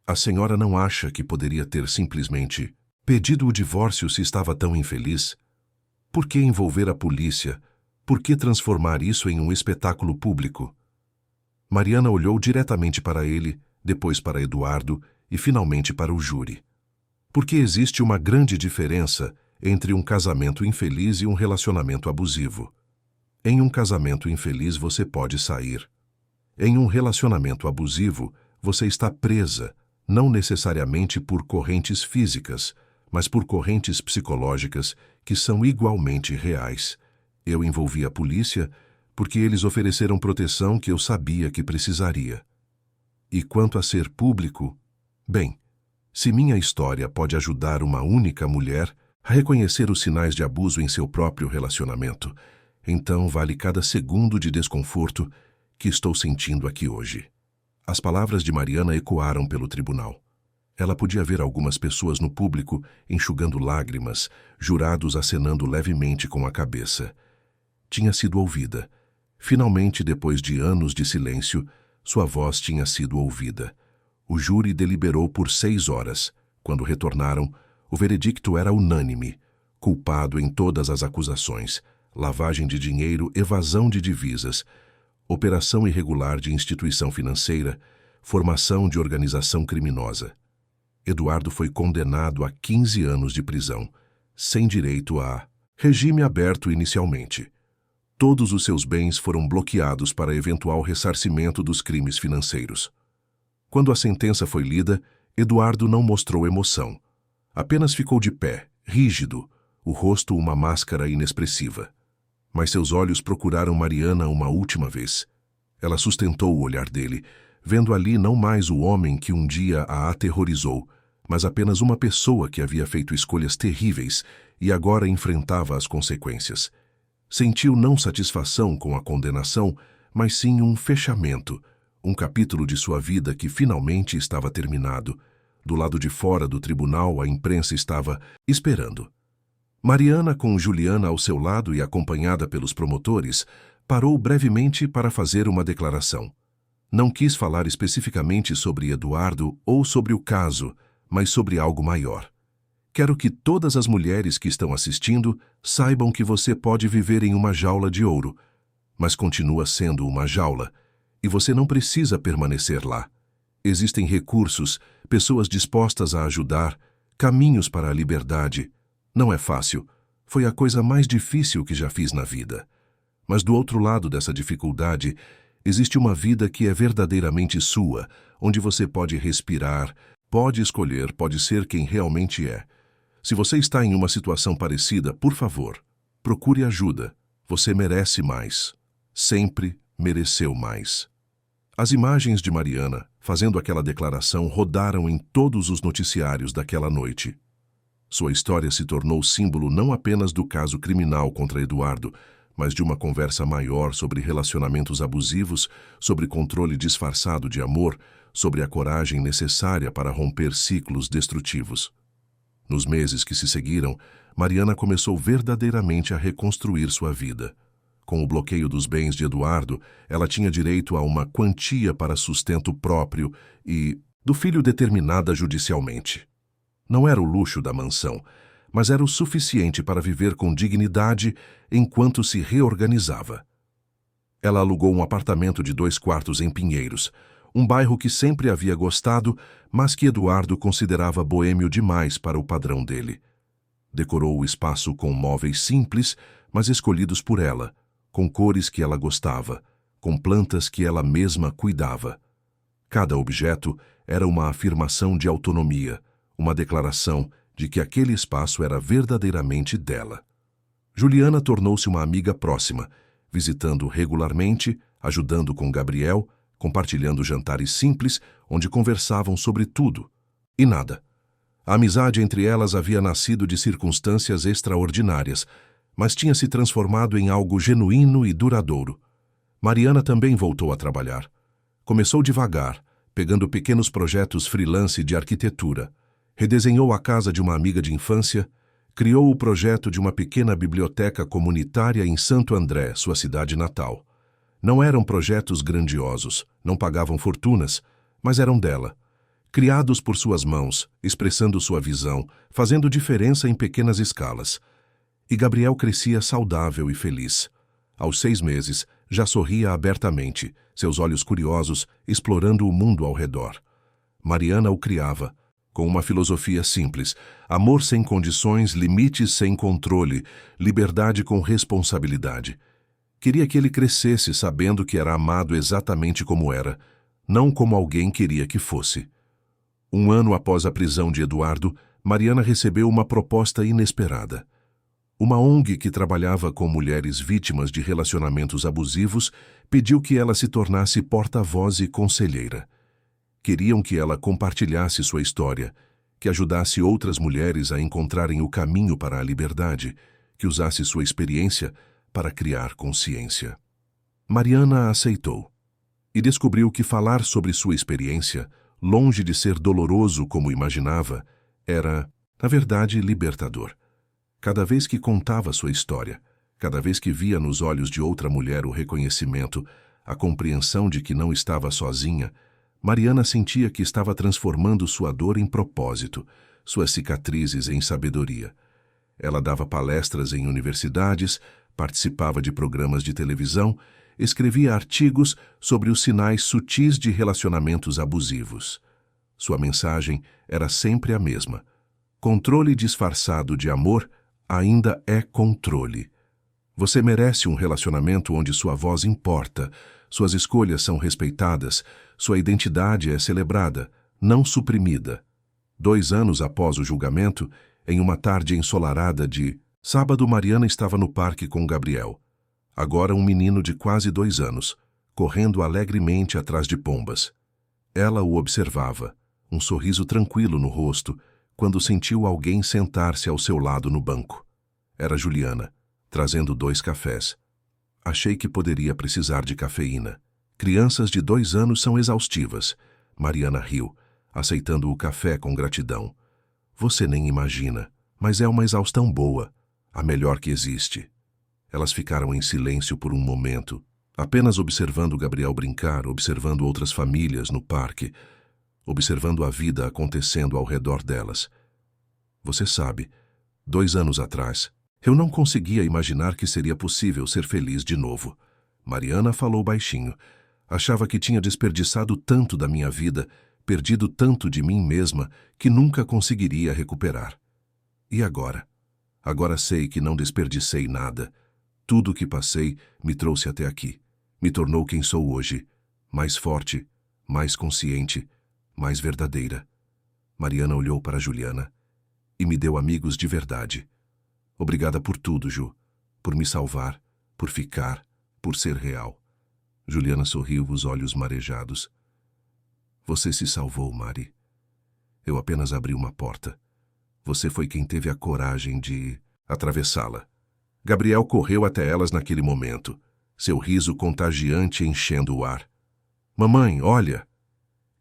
A senhora não acha que poderia ter simplesmente pedido o divórcio se estava tão infeliz? Por que envolver a polícia? Por que transformar isso em um espetáculo público? Mariana olhou diretamente para ele, depois para Eduardo e finalmente para o júri. Porque existe uma grande diferença entre um casamento infeliz e um relacionamento abusivo. Em um casamento infeliz você pode sair. Em um relacionamento abusivo, você está presa, não necessariamente por correntes físicas, mas por correntes psicológicas que são igualmente reais. Eu envolvi a polícia porque eles ofereceram proteção que eu sabia que precisaria. E quanto a ser público, bem, se minha história pode ajudar uma única mulher a reconhecer os sinais de abuso em seu próprio relacionamento, então vale cada segundo de desconforto que estou sentindo aqui hoje. As palavras de Mariana ecoaram pelo tribunal. Ela podia ver algumas pessoas no público enxugando lágrimas, jurados acenando levemente com a cabeça. Tinha sido ouvida. Finalmente, depois de anos de silêncio, sua voz tinha sido ouvida. O júri deliberou por 6 horas. Quando retornaram, o veredicto era unânime. Culpado em todas as acusações. Lavagem de dinheiro, evasão de divisas, operação irregular de instituição financeira, formação de organização criminosa. Eduardo foi condenado a 15 anos de prisão, sem direito a regime aberto inicialmente. Todos os seus bens foram bloqueados para eventual ressarcimento dos crimes financeiros. Quando a sentença foi lida, Eduardo não mostrou emoção. Apenas ficou de pé, rígido, o rosto uma máscara inexpressiva. Mas seus olhos procuraram Mariana uma última vez. Ela sustentou o olhar dele, vendo ali não mais o homem que um dia a aterrorizou, mas apenas uma pessoa que havia feito escolhas terríveis e agora enfrentava as consequências. Sentiu não satisfação com a condenação, mas sim um fechamento, um capítulo de sua vida que finalmente estava terminado. Do lado de fora do tribunal, a imprensa estava esperando. Mariana, com Juliana ao seu lado e acompanhada pelos promotores, parou brevemente para fazer uma declaração. Não quis falar especificamente sobre Eduardo ou sobre o caso, mas sobre algo maior. Quero que todas as mulheres que estão assistindo saibam que você pode viver em uma jaula de ouro, mas continua sendo uma jaula, e você não precisa permanecer lá. Existem recursos, pessoas dispostas a ajudar, caminhos para a liberdade. Não é fácil. Foi a coisa mais difícil que já fiz na vida. Mas do outro lado dessa dificuldade, existe uma vida que é verdadeiramente sua, onde você pode respirar, pode escolher, pode ser quem realmente é. Se você está em uma situação parecida, por favor, procure ajuda. Você merece mais. Sempre mereceu mais. As imagens de Mariana, fazendo aquela declaração, rodaram em todos os noticiários daquela noite. Sua história se tornou símbolo não apenas do caso criminal contra Eduardo, mas de uma conversa maior sobre relacionamentos abusivos, sobre controle disfarçado de amor, sobre a coragem necessária para romper ciclos destrutivos. Nos meses que se seguiram, Mariana começou verdadeiramente a reconstruir sua vida. Com o bloqueio dos bens de Eduardo, ela tinha direito a uma quantia para sustento próprio e do filho determinada judicialmente. Não era o luxo da mansão, mas era o suficiente para viver com dignidade enquanto se reorganizava. Ela alugou um apartamento de 2 quartos em Pinheiros, um bairro que sempre havia gostado, mas que Eduardo considerava boêmio demais para o padrão dele. Decorou o espaço com móveis simples, mas escolhidos por ela, com cores que ela gostava, com plantas que ela mesma cuidava. Cada objeto era uma afirmação de autonomia, uma declaração de que aquele espaço era verdadeiramente dela. Juliana tornou-se uma amiga próxima, visitando regularmente, ajudando com Gabriel, compartilhando jantares simples, onde conversavam sobre tudo e nada. A amizade entre elas havia nascido de circunstâncias extraordinárias, mas tinha se transformado em algo genuíno e duradouro. Mariana também voltou a trabalhar. Começou devagar, pegando pequenos projetos freelance de arquitetura. Redesenhou a casa de uma amiga de infância, Criou o projeto de uma pequena biblioteca comunitária em Santo André, sua cidade natal. Não eram projetos grandiosos, não pagavam fortunas, mas eram dela. Criados por suas mãos, expressando sua visão, fazendo diferença em pequenas escalas. E Gabriel crescia saudável e feliz. Aos 6 meses, já sorria abertamente, seus olhos curiosos, explorando o mundo ao redor. Mariana o criava, com uma filosofia simples: amor sem condições, limites sem controle, liberdade com responsabilidade. Queria que ele crescesse sabendo que era amado exatamente como era, não como alguém queria que fosse. 1 ano após a prisão de Eduardo, Mariana recebeu uma proposta inesperada. Uma ONG que trabalhava com mulheres vítimas de relacionamentos abusivos pediu que ela se tornasse porta-voz e conselheira. Queriam que ela compartilhasse sua história, que ajudasse outras mulheres a encontrarem o caminho para a liberdade, que usasse sua experiência para criar consciência. Mariana aceitou e descobriu que falar sobre sua experiência, longe de ser doloroso como imaginava, era, na verdade, libertador. Cada vez que contava sua história, cada vez que via nos olhos de outra mulher o reconhecimento, a compreensão de que não estava sozinha, Mariana sentia que estava transformando sua dor em propósito, suas cicatrizes em sabedoria. Ela dava palestras em universidades, participava de programas de televisão, escrevia artigos sobre os sinais sutis de relacionamentos abusivos. Sua mensagem era sempre a mesma: controle disfarçado de amor ainda é controle. Você merece um relacionamento onde sua voz importa, suas escolhas são respeitadas, sua identidade é celebrada, não suprimida. 2 anos após o julgamento, em uma tarde ensolarada de sábado, Mariana estava no parque com Gabriel, agora um menino de quase 2 anos, correndo alegremente atrás de pombas. Ela o observava, um sorriso tranquilo no rosto, quando sentiu alguém sentar-se ao seu lado no banco. Era Juliana, trazendo 2 cafés. Achei que poderia precisar de cafeína. Crianças de 2 anos são exaustivas. Mariana riu, aceitando o café com gratidão. Você nem imagina, mas é uma exaustão boa, a melhor que existe. Elas ficaram em silêncio por um momento, apenas observando Gabriel brincar, observando outras famílias no parque, observando a vida acontecendo ao redor delas. Você sabe, 2 anos atrás, eu não conseguia imaginar que seria possível ser feliz de novo. Mariana falou baixinho. Achava que tinha desperdiçado tanto da minha vida, perdido tanto de mim mesma, que nunca conseguiria recuperar. E agora? Agora sei que não desperdicei nada. Tudo o que passei me trouxe até aqui. Me tornou quem sou hoje. Mais forte, mais consciente, mais verdadeira. Mariana olhou para Juliana e me deu amigos de verdade. Obrigada por tudo, Ju. Por me salvar, por ficar, por ser real. Juliana sorriu, os olhos marejados. Você se salvou, Mari. Eu apenas abri uma porta. Você foi quem teve a coragem de atravessá-la. Gabriel correu até elas naquele momento, seu riso contagiante enchendo o ar. Mamãe, olha!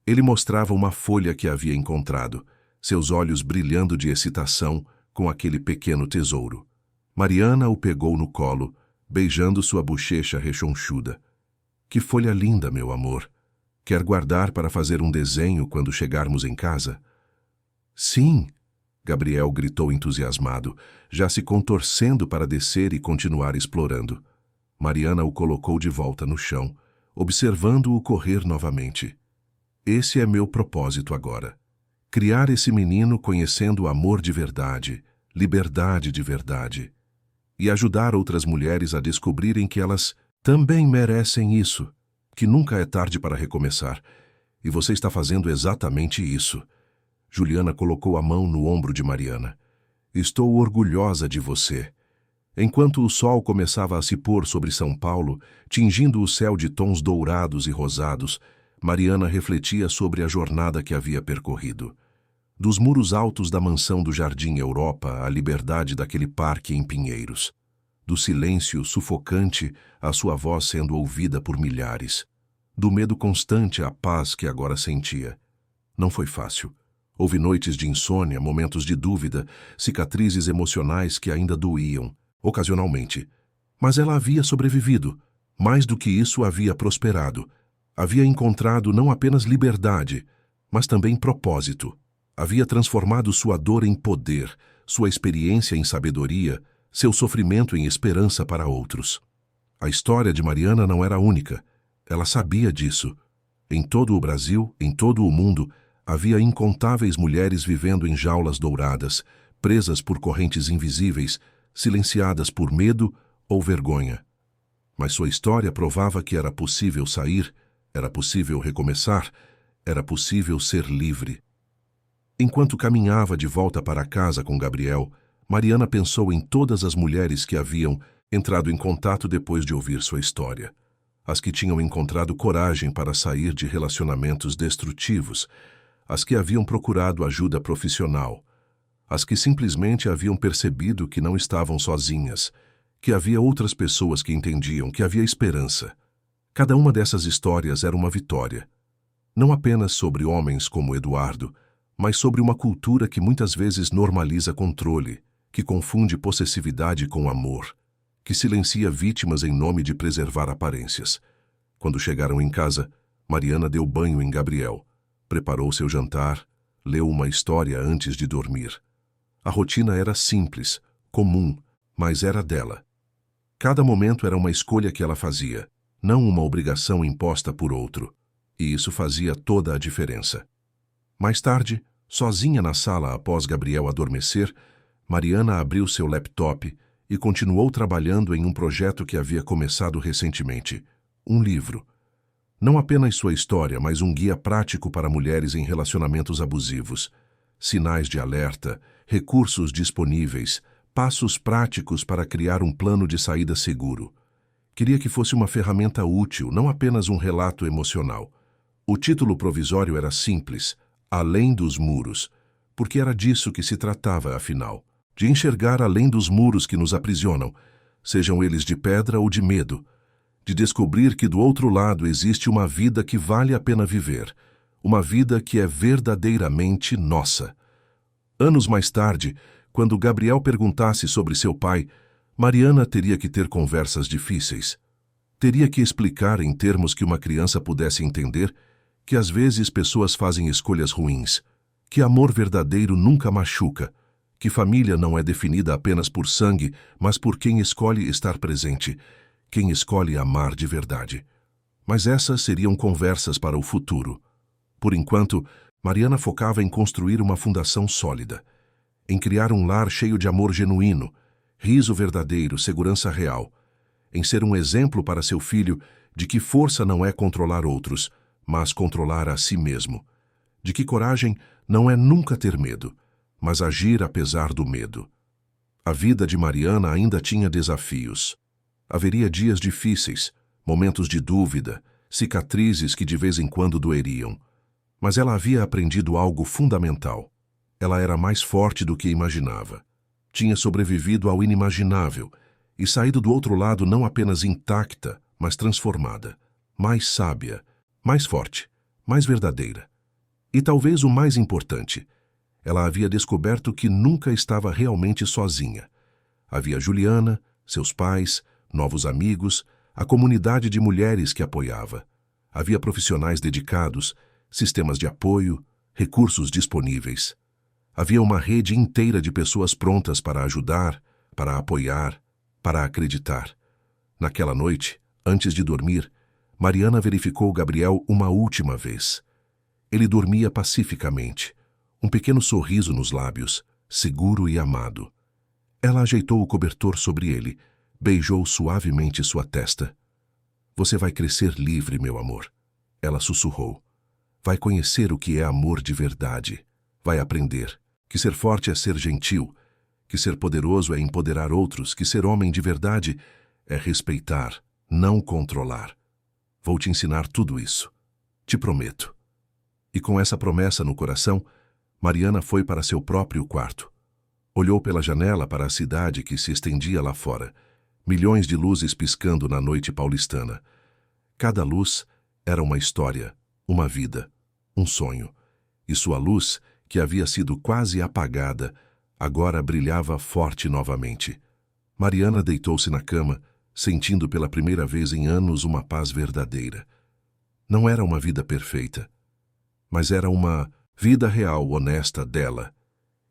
Ele mostrava uma folha que havia encontrado, seus olhos brilhando de excitação com aquele pequeno tesouro. Mariana o pegou no colo, beijando sua bochecha rechonchuda. Que folha linda, meu amor! Quer guardar para fazer um desenho quando chegarmos em casa? Sim! Gabriel gritou entusiasmado, já se contorcendo para descer e continuar explorando. Mariana o colocou de volta no chão, observando-o correr novamente. Esse é meu propósito agora. Criar esse menino conhecendo o amor de verdade, liberdade de verdade. E ajudar outras mulheres a descobrirem que elas também merecem isso, que nunca é tarde para recomeçar. E você está fazendo exatamente isso. Juliana colocou a mão no ombro de Mariana. Estou orgulhosa de você. Enquanto o sol começava a se pôr sobre São Paulo, tingindo o céu de tons dourados e rosados, Mariana refletia sobre a jornada que havia percorrido. Dos muros altos da mansão do Jardim Europa à liberdade daquele parque em Pinheiros. Do silêncio sufocante à sua voz sendo ouvida por milhares. Do medo constante à paz que agora sentia. Não foi fácil. Houve noites de insônia, momentos de dúvida, cicatrizes emocionais que ainda doíam, ocasionalmente. Mas ela havia sobrevivido. Mais do que isso, havia prosperado. Havia encontrado não apenas liberdade, mas também propósito. Havia transformado sua dor em poder, sua experiência em sabedoria, seu sofrimento em esperança para outros. A história de Mariana não era única. Ela sabia disso. Em todo o Brasil, em todo o mundo, havia incontáveis mulheres vivendo em jaulas douradas, presas por correntes invisíveis, silenciadas por medo ou vergonha. Mas sua história provava que era possível sair, era possível recomeçar, era possível ser livre. Enquanto caminhava de volta para casa com Gabriel, Mariana pensou em todas as mulheres que haviam entrado em contato depois de ouvir sua história. As que tinham encontrado coragem para sair de relacionamentos destrutivos, as que haviam procurado ajuda profissional, as que simplesmente haviam percebido que não estavam sozinhas, que havia outras pessoas que entendiam, que havia esperança. Cada uma dessas histórias era uma vitória. Não apenas sobre homens como Eduardo, mas sobre uma cultura que muitas vezes normaliza controle, que confunde possessividade com amor, que silencia vítimas em nome de preservar aparências. Quando chegaram em casa, Mariana deu banho em Gabriel, preparou seu jantar, leu uma história antes de dormir. A rotina era simples, comum, mas era dela. Cada momento era uma escolha que ela fazia, não uma obrigação imposta por outro, e isso fazia toda a diferença. Mais tarde, sozinha na sala após Gabriel adormecer, Mariana abriu seu laptop e continuou trabalhando em um projeto que havia começado recentemente, um livro. Não apenas sua história, mas um guia prático para mulheres em relacionamentos abusivos. Sinais de alerta, recursos disponíveis, passos práticos para criar um plano de saída seguro. Queria que fosse uma ferramenta útil, não apenas um relato emocional. O título provisório era simples, Além dos Muros, porque era disso que se tratava, afinal. De enxergar além dos muros que nos aprisionam, sejam eles de pedra ou de medo, de descobrir que do outro lado existe uma vida que vale a pena viver, uma vida que é verdadeiramente nossa. Anos mais tarde, quando Gabriel perguntasse sobre seu pai, Mariana teria que ter conversas difíceis. Teria que explicar em termos que uma criança pudesse entender que às vezes pessoas fazem escolhas ruins, que amor verdadeiro nunca machuca, que família não é definida apenas por sangue, mas por quem escolhe estar presente, quem escolhe amar de verdade. Mas essas seriam conversas para o futuro. Por enquanto, Mariana focava em construir uma fundação sólida, em criar um lar cheio de amor genuíno, riso verdadeiro, segurança real, em ser um exemplo para seu filho de que força não é controlar outros, mas controlar a si mesmo, de que coragem não é nunca ter medo, mas agir apesar do medo. A vida de Mariana ainda tinha desafios. Haveria dias difíceis, momentos de dúvida, cicatrizes que de vez em quando doeriam. Mas ela havia aprendido algo fundamental. Ela era mais forte do que imaginava. Tinha sobrevivido ao inimaginável e saído do outro lado não apenas intacta, mas transformada, mais sábia, mais forte, mais verdadeira. E talvez o mais importante, ela havia descoberto que nunca estava realmente sozinha. Havia Juliana, seus pais, novos amigos, a comunidade de mulheres que apoiava. Havia profissionais dedicados, sistemas de apoio, recursos disponíveis. Havia uma rede inteira de pessoas prontas para ajudar, para apoiar, para acreditar. Naquela noite, antes de dormir, Mariana verificou Gabriel uma última vez. Ele dormia pacificamente, um pequeno sorriso nos lábios, seguro e amado. Ela ajeitou o cobertor sobre ele, beijou suavemente sua testa. Você vai crescer livre, meu amor. Ela sussurrou. Vai conhecer o que é amor de verdade. Vai aprender que ser forte é ser gentil, que ser poderoso é empoderar outros, que ser homem de verdade é respeitar, não controlar. Vou te ensinar tudo isso. Te prometo. E com essa promessa no coração, Mariana foi para seu próprio quarto. Olhou pela janela para a cidade que se estendia lá fora, milhões de luzes piscando na noite paulistana. Cada luz era uma história, uma vida, um sonho, e sua luz que havia sido quase apagada, agora brilhava forte novamente. Mariana deitou-se na cama, sentindo pela primeira vez em anos uma paz verdadeira. Não era uma vida perfeita, mas era uma vida real, honesta dela.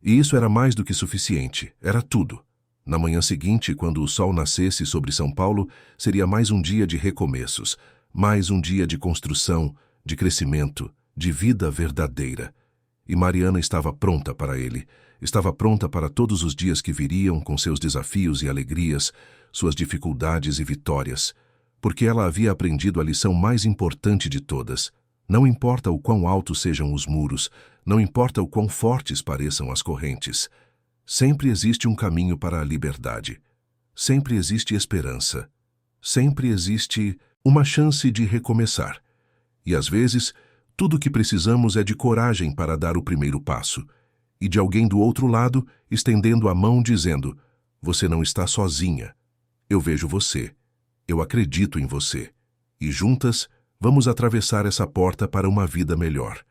E isso era mais do que suficiente, era tudo. Na manhã seguinte, quando o sol nascesse sobre São Paulo, seria mais um dia de recomeços, mais um dia de construção, de crescimento, de vida verdadeira. E Mariana estava pronta para ele, estava pronta para todos os dias que viriam com seus desafios e alegrias, suas dificuldades e vitórias, porque ela havia aprendido a lição mais importante de todas. Não importa o quão altos sejam os muros, não importa o quão fortes pareçam as correntes, sempre existe um caminho para a liberdade. Sempre existe esperança. Sempre existe uma chance de recomeçar. E às vezes, tudo o que precisamos é de coragem para dar o primeiro passo, e de alguém do outro lado estendendo a mão dizendo: você não está sozinha. Eu vejo você. Eu acredito em você. E juntas, vamos atravessar essa porta para uma vida melhor.